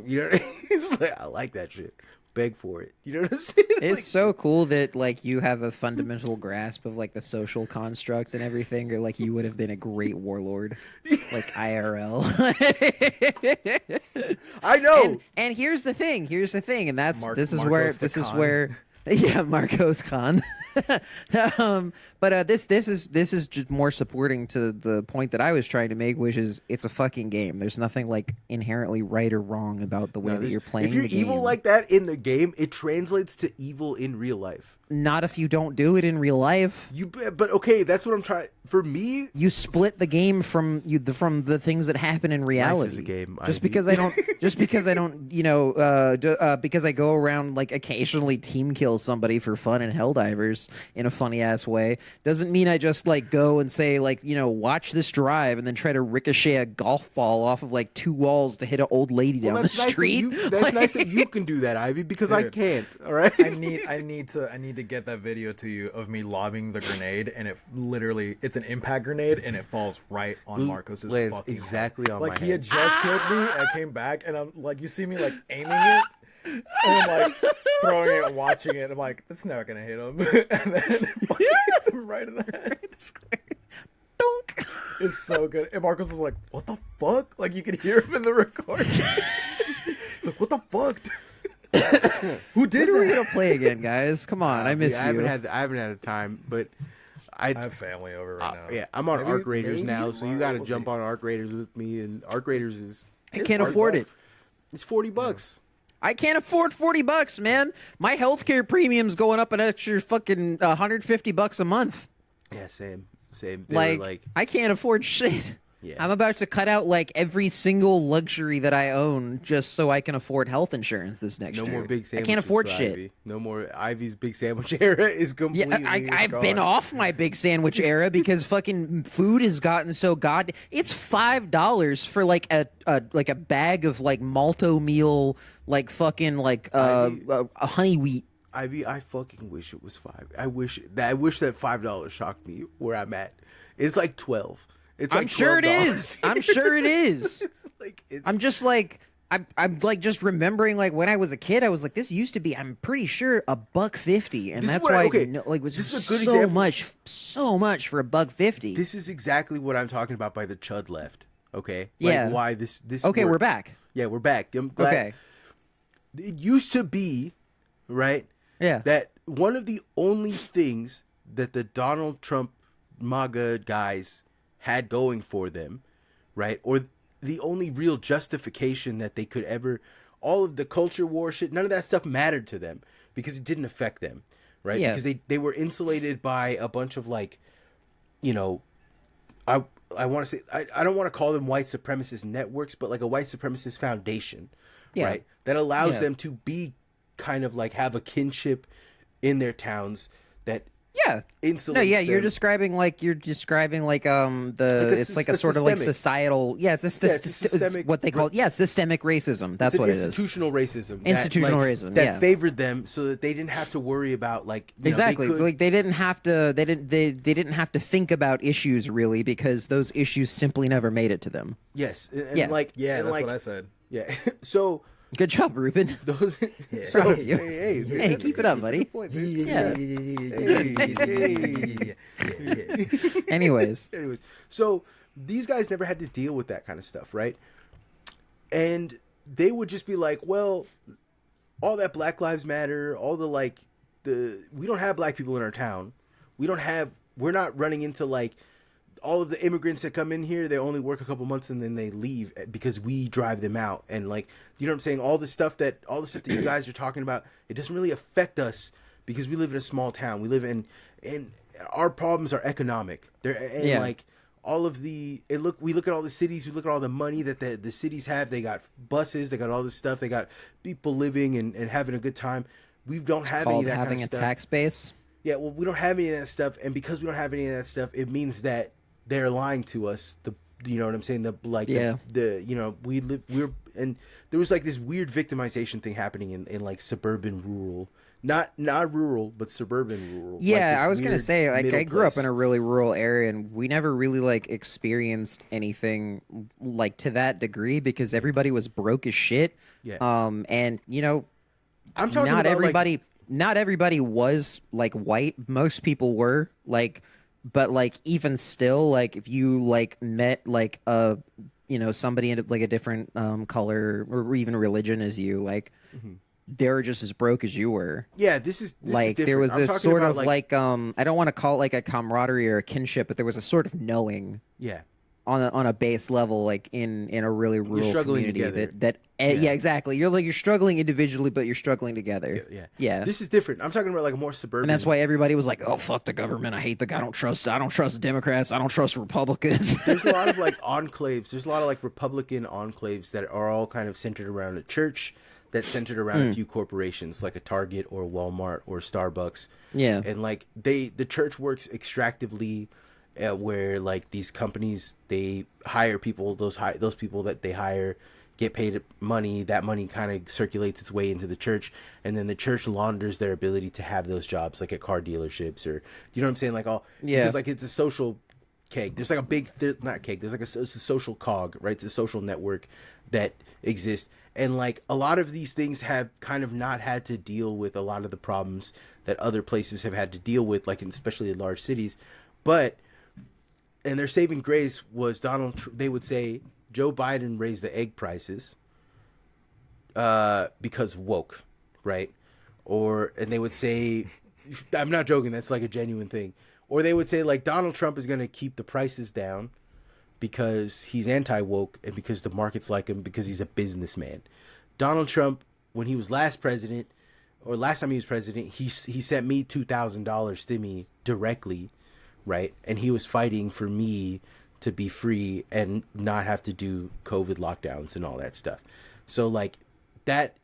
You know what I mean? It's like, I like that shit. beg for it. You know what I'm saying? It's so cool that like you have a fundamental grasp of like the social construct and everything, or like you would have been a great warlord, like IRL. I know. And here's the thing, and this is Marcos where yeah, Marcos Khan. But this is just more supporting to the point that I was trying to make, which is it's a fucking game. There's nothing like inherently right or wrong about the way that you're playing. If you're the game. evil like that in the game, it translates to evil in real life. Not if you don't do it in real life. But okay, that's what I'm trying. For me, you split the game from the things that happen in reality. Life is a game. Just because I don't, because I go around like occasionally team kill somebody for fun in Helldivers in a funny ass way, doesn't mean I just like go and say like watch this drive and then try to ricochet a golf ball off of like 2 walls to hit an old lady down the street. That's nice that you can do that, Ivy, because dude, I can't. All right. I need to get that video to you of me lobbing the grenade, and it's an impact grenade, and it falls right on Marcos's fucking exactly head. on like my he head. had just killed me, I came back, and I'm like, you see me like aiming it, and I'm like throwing it and watching it. I'm like, that's never gonna hit him, and then it fucking hits him right in the head. Donk. It's so good. And Marcos was like, what the fuck? Like you could hear him in the recording. It's like, what the fuck? Who did we gonna play again, guys? Come on, I miss you. I haven't had a time, but I have family over right now. Yeah, I'm on Arc Raiders now, so you got to jump on Arc Raiders with me. And Arc Raiders is I can't afford it. It's $40. I can't afford $40, man. My healthcare premium's going up an extra fucking $150 a month. Yeah, same. Like I can't afford shit. Yeah. I'm about to cut out like every single luxury that I own just so I can afford health insurance this next year. No more big sandwiches. I can't afford for shit. Ivy. No more. Ivy's big sandwich era is completely. Yeah, I've been off my big sandwich era because fucking food has gotten so It's $5 for like a bag of like malto meal, like fucking like a honey wheat. Ivy, I fucking wish it was $5. I wish that $5 shocked me where I'm at. It's like 12. It's like I'm sure it is. I'm sure it is. I'm just like I'm like just remembering like when I was a kid, I was like, this used to be, I'm pretty sure $1.50, and that's why it was so much for $1.50. This is exactly what I'm talking about by the chud left. Okay, yeah. Like why this? Okay, works. we're back. Yeah, we're back. I'm glad. Okay. It used to be, right? Yeah. That one of the only things that the Donald Trump MAGA guys had going for them, right? Or the only real justification that they could ever, all of the culture war shit, none of that stuff mattered to them because it didn't affect them, right? Yeah. Because they were insulated by a bunch of like, I want to say, I don't want to call them white supremacist networks, but like a white supremacist foundation, right? That allows them to be kind of like have a kinship in their towns that insulates them. You're describing like it's like a sort of like societal it's systemic, what they call systemic racism. That's what it is. Institutional racism. Institutional racism that favored them so that they didn't have to worry about like exactly like they didn't have to think about issues really because those issues simply never made it to them. Yes. And that's what I said. Yeah. So good job, Ruben. Hey, keep it up, buddy. Anyways, so these guys never had to deal with that kind of stuff, right? And they would just be like, well, all that Black Lives Matter, all the we don't have black people in our town. We're not running into like all of the immigrants that come in here, they only work a couple months and then they leave because we drive them out. And like, you know what I'm saying? All the stuff that you guys are talking about, it doesn't really affect us because we live in a small town. We live in our problems are economic. Like all of we look at all the cities, we look at all the money that the cities have. They got buses, they got all this stuff. They got people living and having a good time. We don't have any of that having kind of stuff. A tax base. Yeah, well, we don't have any of that stuff. And because we don't have any of that stuff, it means that they're lying to us. You know what I'm saying? And there was like this weird victimization thing happening in like suburban rural, not rural, but suburban rural. Yeah, like I was gonna say like I grew up in a really rural area, and we never really like experienced anything like to that degree because everybody was broke as shit. Yeah. And I'm talking not about everybody. Not everybody was like white. Most people were like, but like even still, like if you like met like a somebody in like a different color or even religion as you, like they were just as broke as you were. Yeah, this is like is there was this sort of like I don't want to call it like a camaraderie or a kinship, but there was a sort of knowing. Yeah. On a base level, like in a really rural community together. Yeah, exactly. You're struggling individually, but you're struggling together. Yeah. This is different. I'm talking about like a more suburban. And that's why everybody was like, "Oh, fuck the government. I hate the. I don't trust Democrats. I don't trust Republicans." There's a lot of like enclaves. There's a lot of like Republican enclaves that are all kind of centered around a church, that's centered around a few corporations like a Target or Walmart or Starbucks. Yeah. And like the church works extractively. Where like these companies, they hire people, those people that they hire get paid money. That money kind of circulates its way into the church, and then the church launders their ability to have those jobs, like at car dealerships, or you know what I'm saying, like because like it's a social keg. There's like a big, not keg. There's like it's a social cog, right? It's a social network that exists, and like a lot of these things have kind of not had to deal with a lot of the problems that other places have had to deal with, like especially in large cities, and their saving grace was they would say Joe Biden raised the egg prices because woke, right? And they would say, I'm not joking, that's like a genuine thing. Or they would say like Donald Trump is going to keep the prices down because he's anti-woke and because the markets like him because he's a businessman. Donald Trump, when he was last time he was president, he sent me $2,000 stimmy directly. Right. And he was fighting for me to be free and not have to do COVID lockdowns and all that stuff. So like that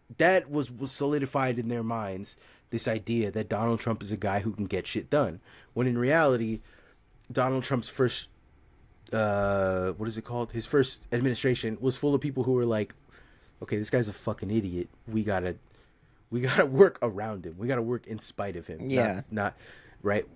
was solidified in their minds, this idea that Donald Trump is a guy who can get shit done. When in reality, Donald Trump's first, his first administration was full of people who were like, okay, this guy's a fucking idiot. We gotta work around him. We gotta work in spite of him. Yeah. Not right.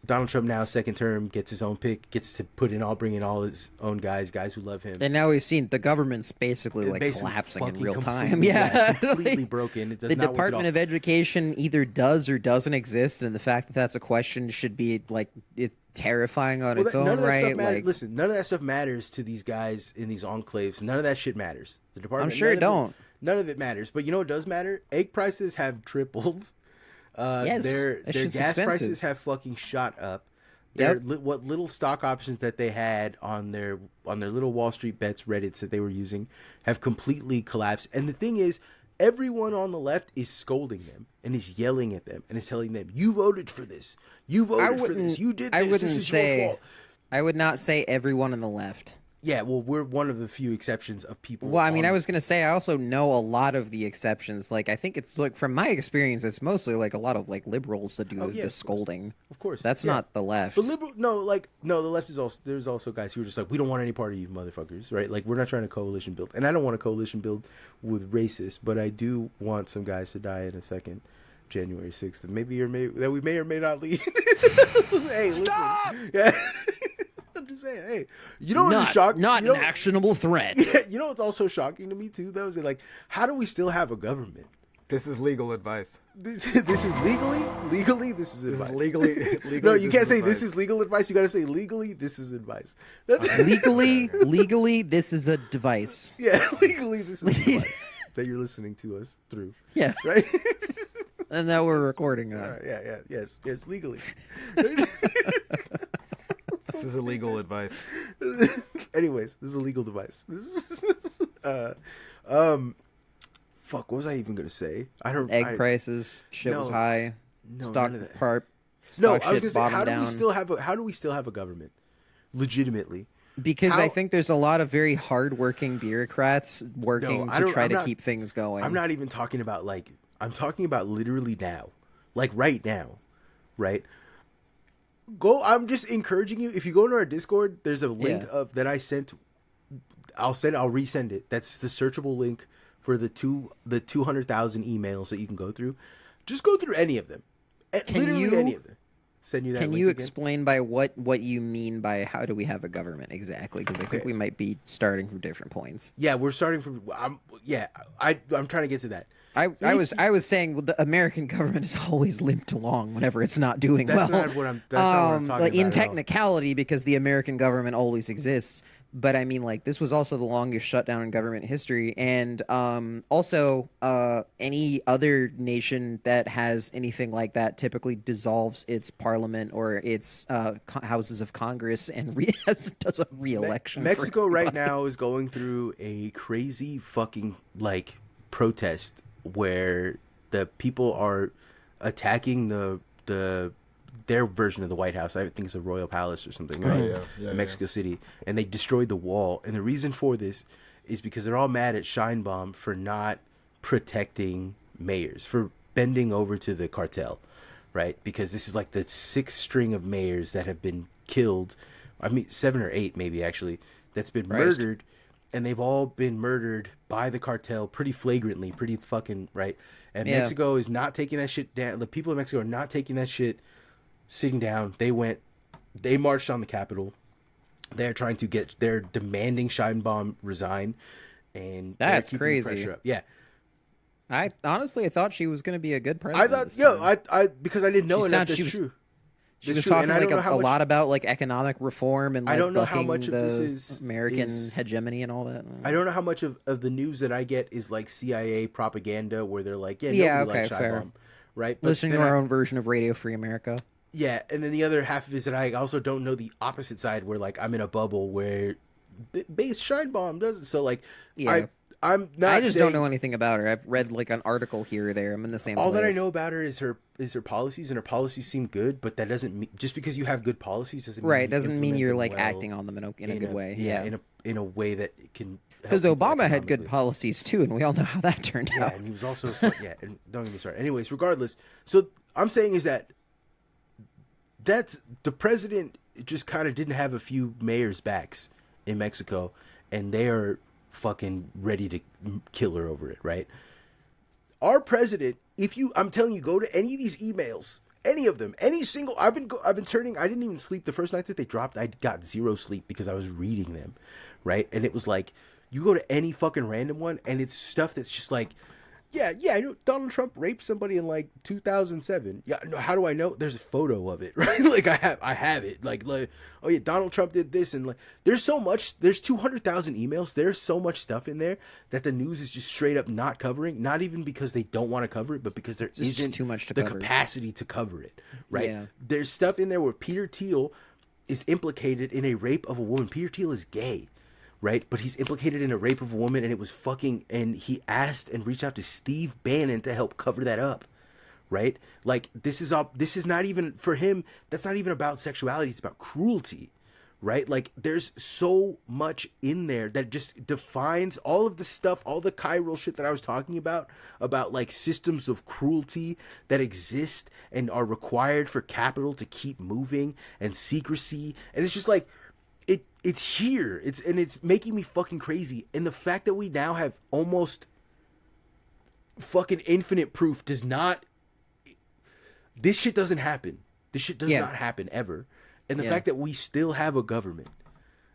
Donald Trump now, second term, gets his own pick, gets to bring in all his own guys who love him. And now we've seen the government's basically collapsing in real time. Yeah, completely broken. It does the not Department of Education either does or doesn't exist, and the fact that that's a question should be like it's terrifying on its own right. Listen, none of that stuff matters to these guys in these enclaves. None of that shit matters. The department. I'm sure it don't. None of it matters. But you know what does matter? Egg prices have tripled. Yes, their gas expensive. prices have fucking shot up. What little stock options that they had on their little Wall Street Bets Reddits that they were using have completely collapsed. And the thing is, everyone on the left is scolding them and is yelling at them and is telling them, "You voted for this. You voted for this. You did this. This is your fault." I would not say everyone on the left. Yeah, well, we're one of the few exceptions of people. Well, I mean, I was going to say I also know a lot of the exceptions. Like, I think it's like from my experience, it's mostly like a lot of like liberals that do the scolding. Of course, that's not the left. The the left is also there's also guys who are just like, we don't want any part of you motherfuckers, right? Like, we're not trying to coalition build, and I don't want a coalition build with racists, but I do want some guys to die in a second. January 6th, that we may or may not lead. Hey, stop! Listen. Yeah. I'm just saying, hey, you know what's shocking? Not an actionable threat. Yeah, you know what's also shocking to me too, though, is that, like, how do we still have a government? This is legal advice. This is legally this is advice. This is legally no, you can't say advice. This is legal advice. You got to say legally this is advice. That's legally this is a device. Yeah, legally this is advice that you're listening to us through. Yeah, right. And that we're recording on. Yeah, yes, legally. This is illegal advice. Anyways, this is a legal device. Fuck, what was I even gonna say? Egg prices, shit was high. No, stock none of that. part. No, I was gonna say, how do we still have a government? Legitimately. Because I think there's a lot of very hardworking bureaucats working to try to keep things going. I'm not even talking about I'm talking about literally now, like right now, right? I'm just encouraging you. If you go into our Discord, there's a link that I sent. I'll resend it. That's the searchable link for the 200,000 emails that you can go through. Just go through any of them. Any of them. Send you that. Can link you again. explain by what you mean by how do we have a government exactly? Because I think we might be starting from different points. Yeah, we're starting from. I'm trying to get to that. I was saying the American government is always limped along whenever it's not doing well. That's not what I'm talking like about. In technicality, because the American government always exists. But I mean, like, this was also the longest shutdown in government history, and also any other nation that has anything like that typically dissolves its parliament or its houses of Congress and does a re-election. Mexico right now is going through a crazy fucking like protest where the people are attacking their version of the White House. I think it's a royal palace or something, right? In Mexico City, and they destroyed the wall. And the reason for this is because they're all mad at Scheinbaum for not protecting mayors, for bending over to the cartel, right? Because this is like the 6th string of mayors that have been killed. I mean, 7 or 8 maybe actually, that's been murdered, and they've all been murdered by the cartel pretty flagrantly, pretty fucking right. And Mexico is not taking that shit down. The people of Mexico are not taking that shit sitting down. They marched on the Capitol. They're demanding Scheinbaum resign, and that's crazy. Yeah, I thought she was going to be a good president. I thought, because I didn't know enough. That's true. She was talking like a lot about like economic reform and like I don't know how much of this is American hegemony and all that. I don't know how much of the news that I get is like CIA propaganda where they're like, like Scheinbaum, right? But listening to our own version of Radio Free America. Yeah, and then the other half of it is that I also don't know the opposite side where like I'm in a bubble where base Scheinbaum does it. So like I'm not. I just don't know anything about her. I've read like an article here or there. I'm in the same. All place. that I know about her is her policies, and her policies seem good. But that doesn't mean just because you have good policies doesn't mean you're like acting on them in a good way. Yeah, in a way that can. Because Obama had good policies too, and we all know how that turned out. Yeah, and he was also and don't get me started. Anyways, regardless, so I'm saying is that's the president just kind of didn't have a few mayors' backs in Mexico, and they are fucking ready to kill her over it, right? Our president, I'm telling you, go to any of these emails, any of them, any single, I've been turning, I didn't even sleep the first night that they dropped. I got 0 sleep because I was reading them, right? And it was like, you go to any fucking random one, and it's stuff that's just like, I know Donald Trump raped somebody in like 2007. Yeah, no, how do I know? There's a photo of it, right? Like I have it. Like, oh yeah, Donald Trump did this, and like, there's so much. There's 200,000 emails. There's so much stuff in there that the news is just straight up not covering. Not even because they don't want to cover it, but because there isn't too much to the cover. Capacity to cover it, right? Yeah. There's stuff in there where Peter Thiel is implicated in a rape of a woman. Peter Thiel is gay. Right, but he's implicated in a rape of a woman, and it was fucking. And he asked and reached out to Steve Bannon to help cover that up, right? Like this is not even for him. That's not even about sexuality. It's about cruelty, right? Like there's so much in there that just defines all of the stuff, all the chiral shit that I was talking about like systems of cruelty that exist and are required for capital to keep moving and secrecy, and it's just like. It's here. It's making me fucking crazy. And the fact that we now have almost fucking infinite proof does not. This shit doesn't happen. This shit does not happen ever. And the fact that we still have a government.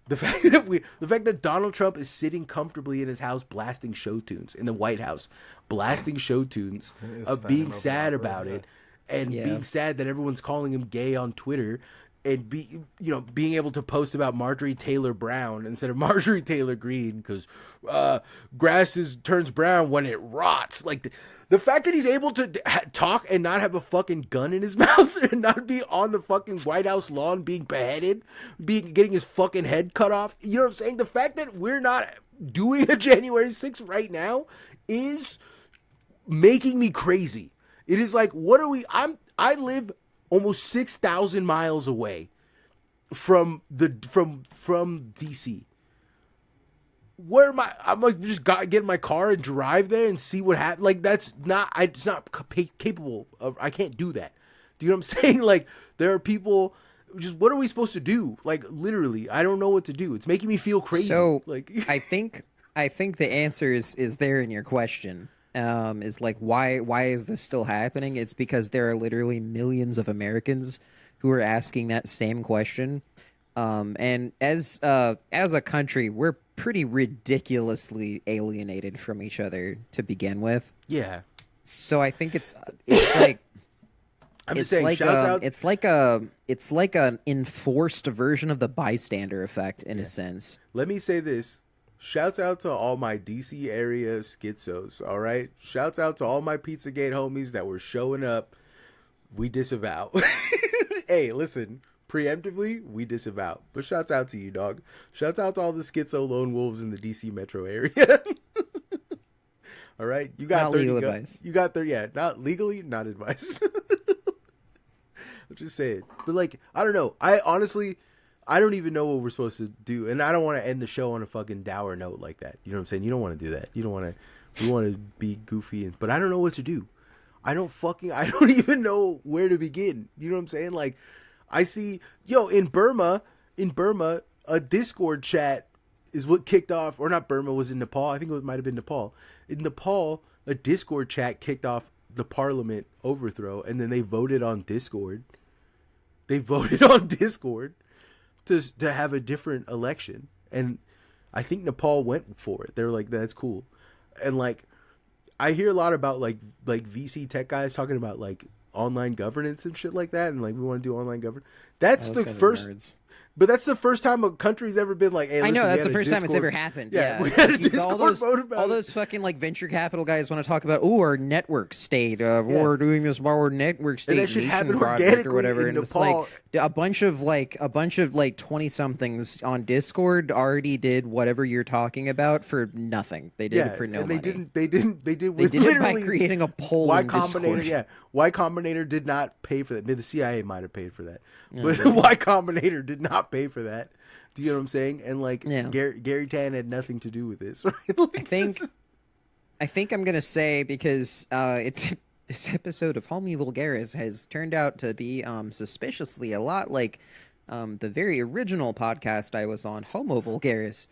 The fact that Donald Trump is sitting comfortably in his house blasting show tunes in the White House, blasting show tunes of being sad about it, and being sad that everyone's calling him gay on Twitter. And being able to post about Marjorie Taylor Brown instead of Marjorie Taylor Greene because grass turns brown when it rots. Like the fact that he's able to talk and not have a fucking gun in his mouth and not be on the fucking White House lawn being beheaded, getting his fucking head cut off. You know what I'm saying? The fact that we're not doing a January 6th right now is making me crazy. It is like, what are we? I live almost 6,000 miles away from DC. Where am I? I'm like just get in my car and drive there and see what happens. Like it's not capable of. I can't do that. Do you know what I'm saying? Like there are people. Just what are we supposed to do? Like literally, I don't know what to do. It's making me feel crazy. So like I think the answer is there in your question. Is like why is this still happening? It's because there are literally millions of Americans who are asking that same question. And as a country, we're pretty ridiculously alienated from each other to begin with. Yeah. So I think it's like I'm just saying, shouts out. It's like an enforced version of the bystander effect in a sense. Let me say this. Shouts out to all my DC area schizos, all right? Shouts out to all my Pizzagate homies that were showing up. We disavow. Hey, listen, preemptively, we disavow. But shouts out to you, dog. Shouts out to all the schizo lone wolves in the DC metro area. All right? You got not 30 legal advice. You got 30, yeah, not legally, not advice. I'm just saying. But, like, I don't know. I don't even know what we're supposed to do. And I don't want to end the show on a fucking dour note like that. You know what I'm saying? You don't want to do that. You don't want to, we want to be goofy. But I don't know what to do. I don't even know where to begin. You know what I'm saying? Like, I see, in Burma, a Discord chat is what kicked off, or not Burma, was in Nepal. I think it might have been Nepal. In Nepal, a Discord chat kicked off the parliament overthrow, and then they voted on Discord. They voted on Discord to have a different election, and I think Nepal went for it. They're like, that's cool. And like, I hear a lot about like VC tech guys talking about like online governance and shit like that, and like we want to do online governance. That's the first. But that's the first time a country's ever been like, hey, listen, I know, that's the first time it's ever happened. Yeah. We had a Discord vote about all those fucking like venture capital guys want to talk about, our network state, we're doing this our network state nation project or whatever. And it's like a bunch of 20-somethings on Discord already did whatever you're talking about for nothing. They did it for no money. They did it by creating a poll Y in Discord. Combinator, Y Combinator did not pay for that. Maybe the CIA might have paid for that. But Y Combinator did not pay for that. Do you know what I'm saying? And like Gary Tan had nothing to do with this, right? Like, I think I'm gonna say, because this episode of HomieVulgaris has turned out to be suspiciously a lot like the very original podcast I was on, HomieVulgaris,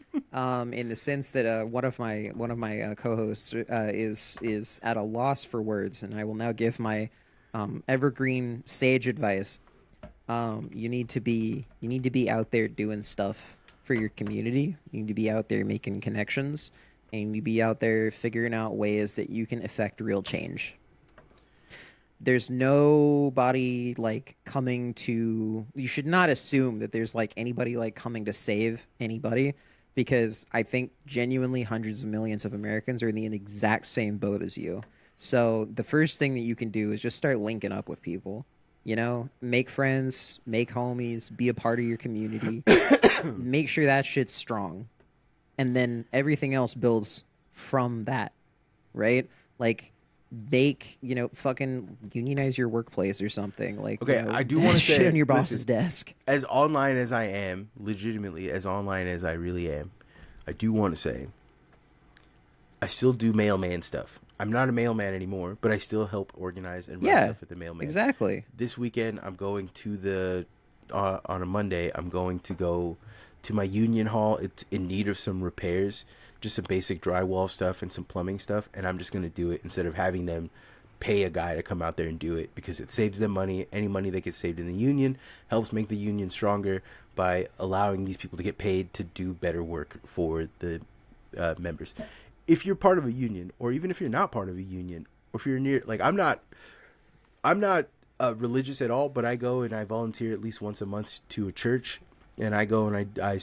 in the sense that one of my co-hosts is at a loss for words, and I will now give my evergreen sage advice. You need to be out there doing stuff for your community. You need to be out there making connections, and you need to be out there figuring out ways that you can affect real change. There's nobody like coming to, you should not assume that there's like anybody like coming to save anybody, because I think genuinely hundreds of millions of Americans are in the exact same boat as you. So the first thing that you can do is just start linking up with people. Make friends, make homies, be a part of your community, make sure that shit's strong. And then everything else builds from that, right? Like, fucking unionize your workplace or something. Like, okay, I do want to say, shit on your boss's desk. As online as I am, legitimately, as online as I really am, I do want to say, I still do mailman stuff. I'm not a mailman anymore, but I still help organize and run stuff at the mailman. Exactly. This weekend, I'm going to on a Monday, I'm going to go to my union hall. It's in need of some repairs, just some basic drywall stuff and some plumbing stuff, and I'm just going to do it instead of having them pay a guy to come out there and do it, because it saves them money. Any money that gets saved in the union helps make the union stronger by allowing these people to get paid to do better work for the members. If you're part of a union, or even if you're not part of a union, or if you're near, like, I'm not religious at all, but I go and I volunteer at least once a month to a church, and I go and I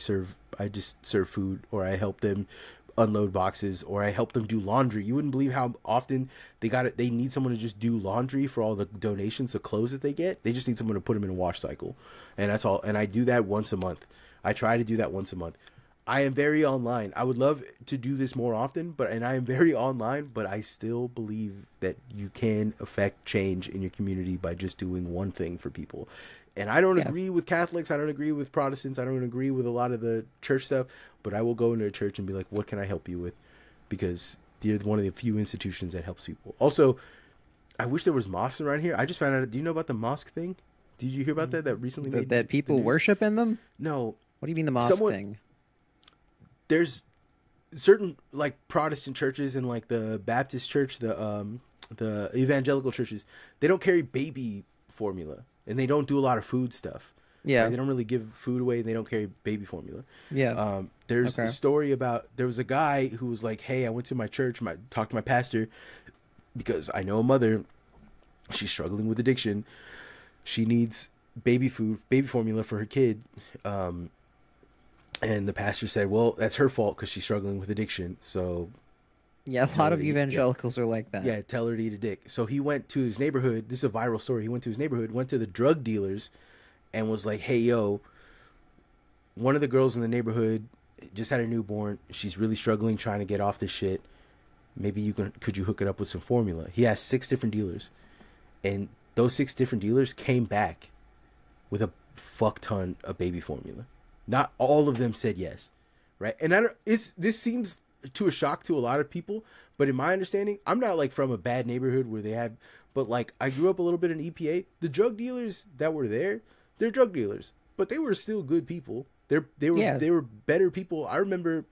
just serve food, or I help them unload boxes, or I help them do laundry. You wouldn't believe how often they need someone to just do laundry for all the donations of clothes that they get. They just need someone to put them in a wash cycle, and that's all. And I do that once a month. I try to do that once a month. I am very online. I would love to do this more often, and I am very online, but I still believe that you can affect change in your community by just doing one thing for people. And I don't agree with Catholics. I don't agree with Protestants. I don't agree with a lot of the church stuff, but I will go into a church and be like, what can I help you with? Because they're one of the few institutions that helps people. Also, I wish there was mosques around here. I just found out. Do you know about the mosque thing? Did you hear about that? That recently made that people worship in them? No. What do you mean the mosque thing? There's certain like Protestant churches and like the Baptist church, the evangelical churches, they don't carry baby formula, and they don't do a lot of food stuff. Yeah. Right? They don't really give food away. And they don't carry baby formula. Yeah. There's a story about, there was a guy who was like, hey, I went to my church, talked to my pastor, because I know a mother, she's struggling with addiction. She needs baby food, baby formula for her kid. And the pastor said, well, that's her fault because she's struggling with addiction. So yeah, a lot of evangelicals are like that. Yeah, tell her to eat a dick. So he went to his neighborhood. This is a viral story. He went to his neighborhood, went to the drug dealers, and was like, hey, yo, one of the girls in the neighborhood just had a newborn. She's really struggling trying to get off this shit. Maybe could you hook it up with some formula? He has 6 different dealers. And those 6 different dealers came back with a fuck ton of baby formula. Not all of them said yes, right? And this seems to a shock to a lot of people, but in my understanding, I'm not like from a bad neighborhood where they have, but like I grew up a little bit in EPA. The drug dealers that were there, they're drug dealers, but they were still good people. They were better people. I remember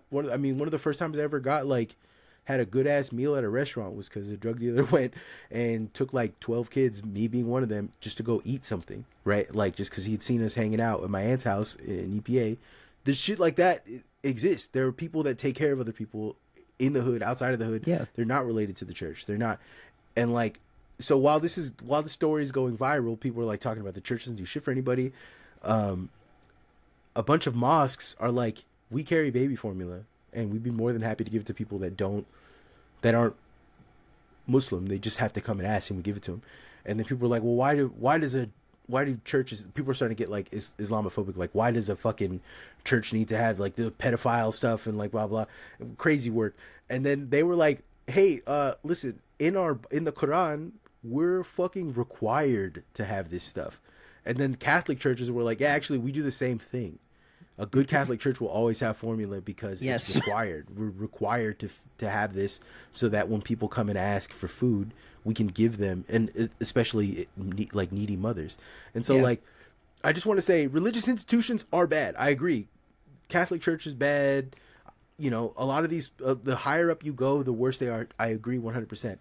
one of the first times I ever had a good ass meal at a restaurant was because the drug dealer went and took like 12 kids, me being one of them, just to go eat something, right? Like just because he'd seen us hanging out at my aunt's house in EPA. There's shit like that exists. There are people that take care of other people in the hood, outside of the hood. Yeah. They're not related to the church. They're not. And like, so while the story is going viral, people are like talking about the church doesn't do shit for anybody. A bunch of mosques are like, we carry baby formula, and we'd be more than happy to give it to people that aren't Muslim. They just have to come and ask, and we give it to them. And then people are like, well, why do churches, people are starting to get like Islamophobic, like why does a fucking church need to have like the pedophile stuff and like blah blah crazy work? And then they were like, hey, listen, in the Quran, we're fucking required to have this stuff. And then Catholic churches were like, yeah, actually we do the same thing. A good Catholic church will always have formula because it's required. We're required to have this so that when people come and ask for food, we can give them, and especially like needy mothers. And so like, I just want to say religious institutions are bad. I agree. Catholic Church is bad. You know, a lot of these, the higher up you go, the worse they are. I agree 100%.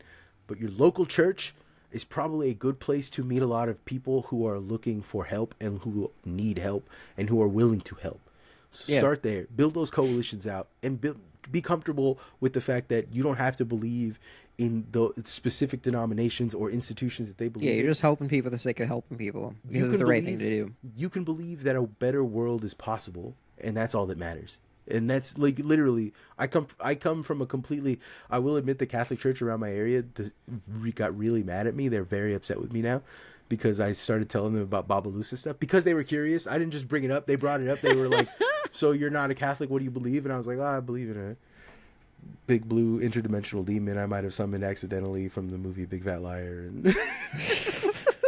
But your local church is probably a good place to meet a lot of people who are looking for help and who need help and who are willing to help. So start there, build those coalitions out, and be comfortable with the fact that you don't have to believe in the specific denominations or institutions that they believe in. Yeah, you're just helping people for the sake of helping people because it's the right thing to do. You can believe that a better world is possible, and that's all that matters. And that's like literally, I come from a completely, I will admit the Catholic Church around my area got really mad at me. They're very upset with me now because I started telling them about Babalusa stuff because they were curious. I didn't just bring it up. They brought it up. They were like, so you're not a Catholic, what do you believe? And I was like, I believe in a big blue interdimensional demon I might have summoned accidentally from the movie Big Fat Liar. And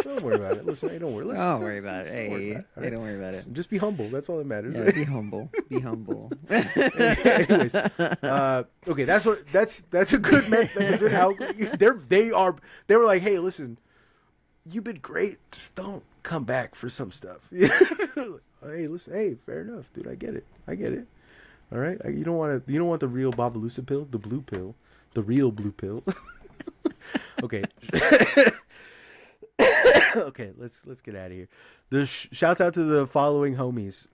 don't worry about it. Listen, hey, don't worry. Don't worry about it. Hey, don't worry about it. Just be humble. That's all that matters. Yeah, right? be humble. Be humble. Anyways, okay, that's a good mess. That's a good how they were like, hey, listen, you've been great. Just don't come back for some stuff. Hey, listen, hey, fair enough, dude. I get it. All right, you don't want the real Babalusa pill, the blue pill, the real blue pill. Okay. Okay, let's get out of here. The shouts out to the following homies: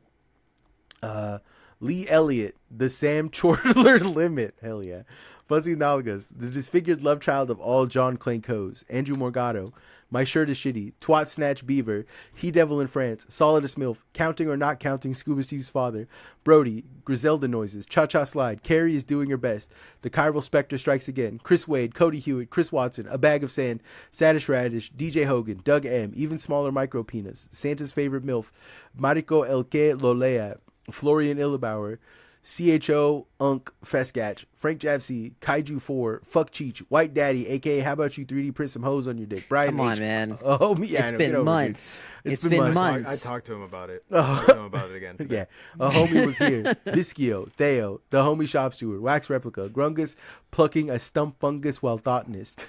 Lee Elliott, the Sam Chortler Limit, hell yeah, Fuzzy Nalgas, the disfigured love child of all John Clankos, Andrew Morgado, My Shirt is Shitty, Twat Snatch Beaver, He Devil in France, Solidus Milf, Counting or Not Counting Scuba Steve's Father, Brody, Griselda Noises, Cha Cha Slide, Carrie is Doing Her Best, The Chiral Spectre Strikes Again, Chris Wade, Cody Hewitt, Chris Watson, A Bag of Sand, Sadish Radish, DJ Hogan, Doug M, Even Smaller Micro Penis, Santa's Favorite Milf, Mariko Elke Lolea, Florian Illebauer, CHO Unk Feskatch, Frank Javsey, Kaiju 4, Fuck Cheech, White Daddy, aka How About You 3D Print Some Hoes on Your Dick, Brian Come on, H. man. Oh, yeah, it's been months. It's been months. I talked to him about it. I'll talk to him about it again today. Yeah. A homie was here. Viskio, Theo, the homie shop steward, Wax Replica, Grungus plucking a stump fungus while thoughtnist.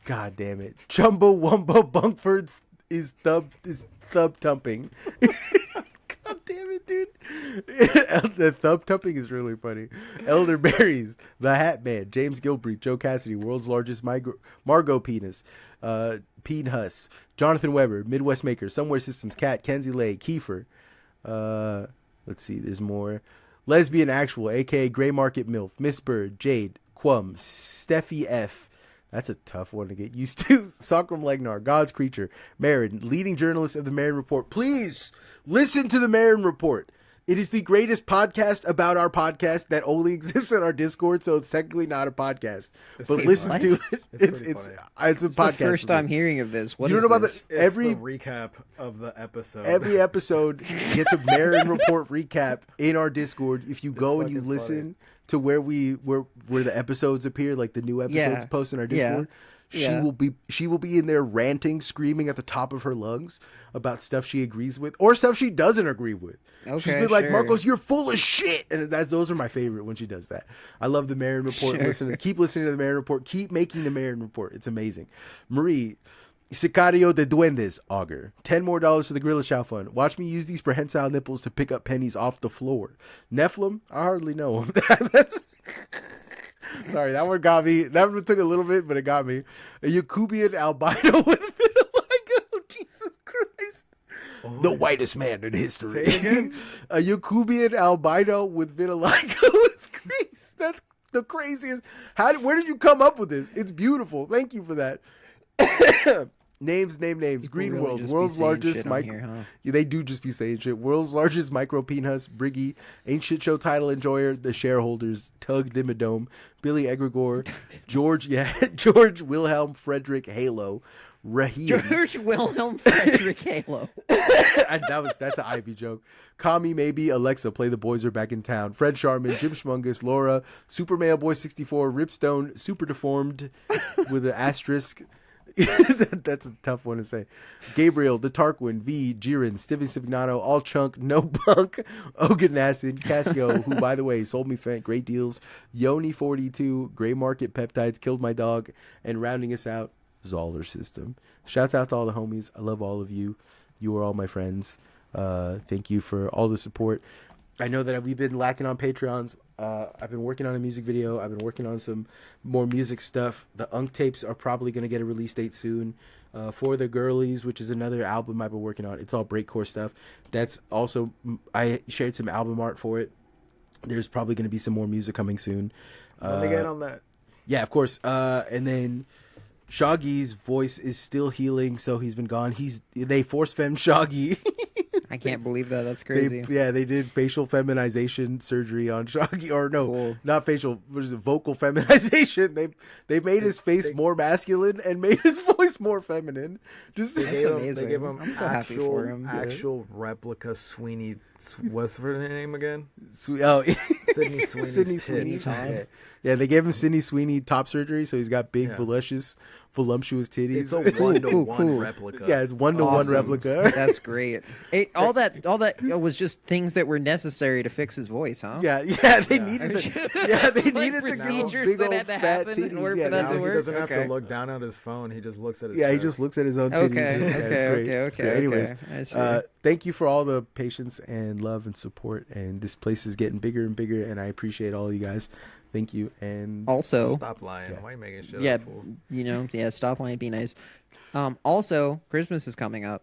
God damn it. Chumbo Wumbo Bunkford's is thub tumping. God damn it, dude. The thumb tumping is really funny. Elderberries, the Hat Man, James Gilbreath, Joe Cassidy, world's largest Margot penis, Peen Huss, Jonathan Weber, Midwest Maker, Somewhere Systems, Cat, Kenzie Lay, Kiefer. Let's see, there's more. Lesbian Actual, aka Gray Market MILF, Miss Bird, Jade, Quum, Steffi F. That's a tough one to get used to. Sokram Legnar, God's Creature, Marin, leading journalist of the Marin Report. Please listen to the Marin Report. It is the greatest podcast about our podcast that only exists on our Discord, so it's technically not a podcast. But listen to it. It's a podcast. The first time hearing of this. What you is know about this? It's the recap of the episode. Every episode gets a Marin Report recap in our Discord. If you go and you listen to where the episodes appear, like the new episodes post in our Discord. She will be in there ranting, screaming at the top of her lungs about stuff she agrees with or stuff she doesn't agree with. Okay, she's been like, Marcos, you're full of shit, and those are my favorite when she does that. I love the Marin Report. Keep listening to the Marin Report. Keep making the Marin Report. It's amazing. Marie, Sicario de Duendes, Augur. $10 more to the Gorilla Chow Fund. Watch me use these prehensile nipples to pick up pennies off the floor. Nephilim, I hardly know him. Sorry, that one got me. That one took a little bit, but it got me. A Yakubian albino with vitiligo. Jesus Christ. Oh, the whitest man in history. Say again? A Yakubian albino with vitiligo is crazy. That's the craziest. Where did you come up with this? It's beautiful. Thank you for that. Names. Green really World, world's largest micro. They do just be saying shit. World's largest micro penis, Briggy, Ain't Shit Show title enjoyer, the shareholders, Tug Dimmadome, Billy Egregore, George Wilhelm Frederick Halo, Raheem. George Wilhelm Frederick Halo. That's an Ivy joke. Kami, maybe Alexa, play the boys are back in town. Fred Sharman, Jim Schmungus, Laura, Super Male Boy 64, Ripstone, Super Deformed with an asterisk. That's a tough one to say. Gabriel, the Tarquin, V, Jiren, Steven Signano, All Chunk, No Punk, Oganacid, Casio, who by the way sold me great deals, Yoni42, Gray Market Peptides, Killed My Dog, and rounding us out, Zoller System. Shouts out to all the homies. I love all of you. You are all my friends. Thank you for all the support. I know that we've been lacking on Patreons. I've been working on a music video. I've been working on some more music stuff. The Unk tapes are probably going to get a release date soon. For the Girlies, which is another album I've been working on. It's all breakcore stuff. That's also, I shared some album art for it. There's probably going to be some more music coming soon. Let me get on that. Yeah, of course. And then Shaggy's voice is still healing, so he's been gone. They force femme Shaggy. I can't believe that. That's crazy. They did facial feminization surgery on Shaggy, or no, cool. Not facial. What is it? Vocal feminization. They made his face more masculine and made his voice more feminine. That's amazing. They gave him I'm so happy for him. Actual replica Sweeney. What's her name again? Sydney Sweeney. Sweeney. Yeah, they gave him Sydney Sweeney top surgery, so he's got big, voluptuous titties. It's a 1-to-1 replica. Yeah, it's 1-to-1 replica. That's great. All that was just things that were necessary to fix his voice, huh? Yeah. They needed to give him big old fat titties. In order for that to work. He doesn't have to look down at his phone. He just looks at his. Yeah, he just looks at his own titties. Okay. Anyways, thank you for all the patience and love and support. And this place is getting bigger and bigger, and I appreciate all you guys. Thank you. And also, stop lying. Why are you making shit up for? Stop lying. Be nice. Also, Christmas is coming up,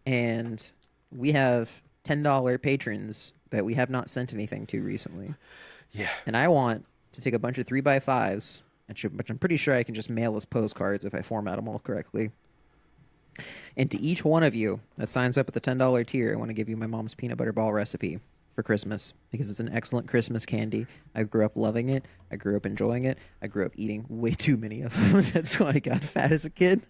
and we have $10 patrons that we have not sent anything to recently. Yeah. And I want to take a bunch of 3x5s, which I'm pretty sure I can just mail as postcards if I format them all correctly. And to each one of you that signs up at the $10 tier, I want to give you my mom's peanut butter ball recipe for Christmas, because it's an excellent Christmas candy. I grew up loving it. I grew up enjoying it. I grew up eating way too many of them. That's why I got fat as a kid.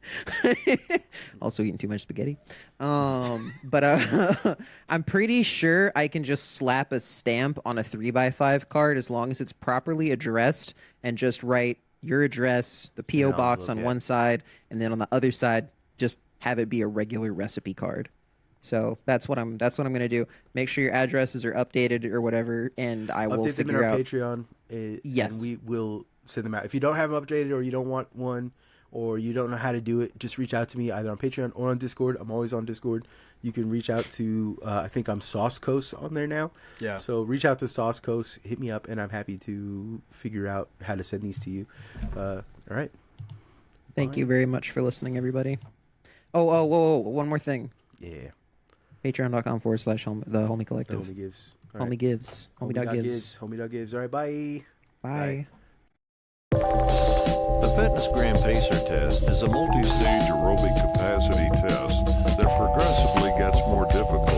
Also eating too much spaghetti. But I'm pretty sure I can just slap a stamp on a 3x5 card as long as it's properly addressed and just write your address, the PO box on one side, and then on the other side, just have it be a regular recipe card. So that's what I'm gonna do. Make sure your addresses are updated or whatever, and I will figure out. Update them in our Patreon. Yes, and we will send them out. If you don't have them updated, or you don't want one, or you don't know how to do it, just reach out to me either on Patreon or on Discord. I'm always on Discord, You can reach out to, I think I'm Sauce Coast on there now. Yeah. So reach out to Sauce Coast, hit me up, and I'm happy to figure out how to send these to you. All right. Thank you very much for listening, everybody. Whoa, one more thing. Yeah. Patreon.com/the Homie Collective. The Homie Gives. All right. Homie Gives. Homie.gives. Homie.gives. All right, bye. Bye. The Fitness Gram Pacer test is a multi-stage aerobic capacity test that progressively gets more difficult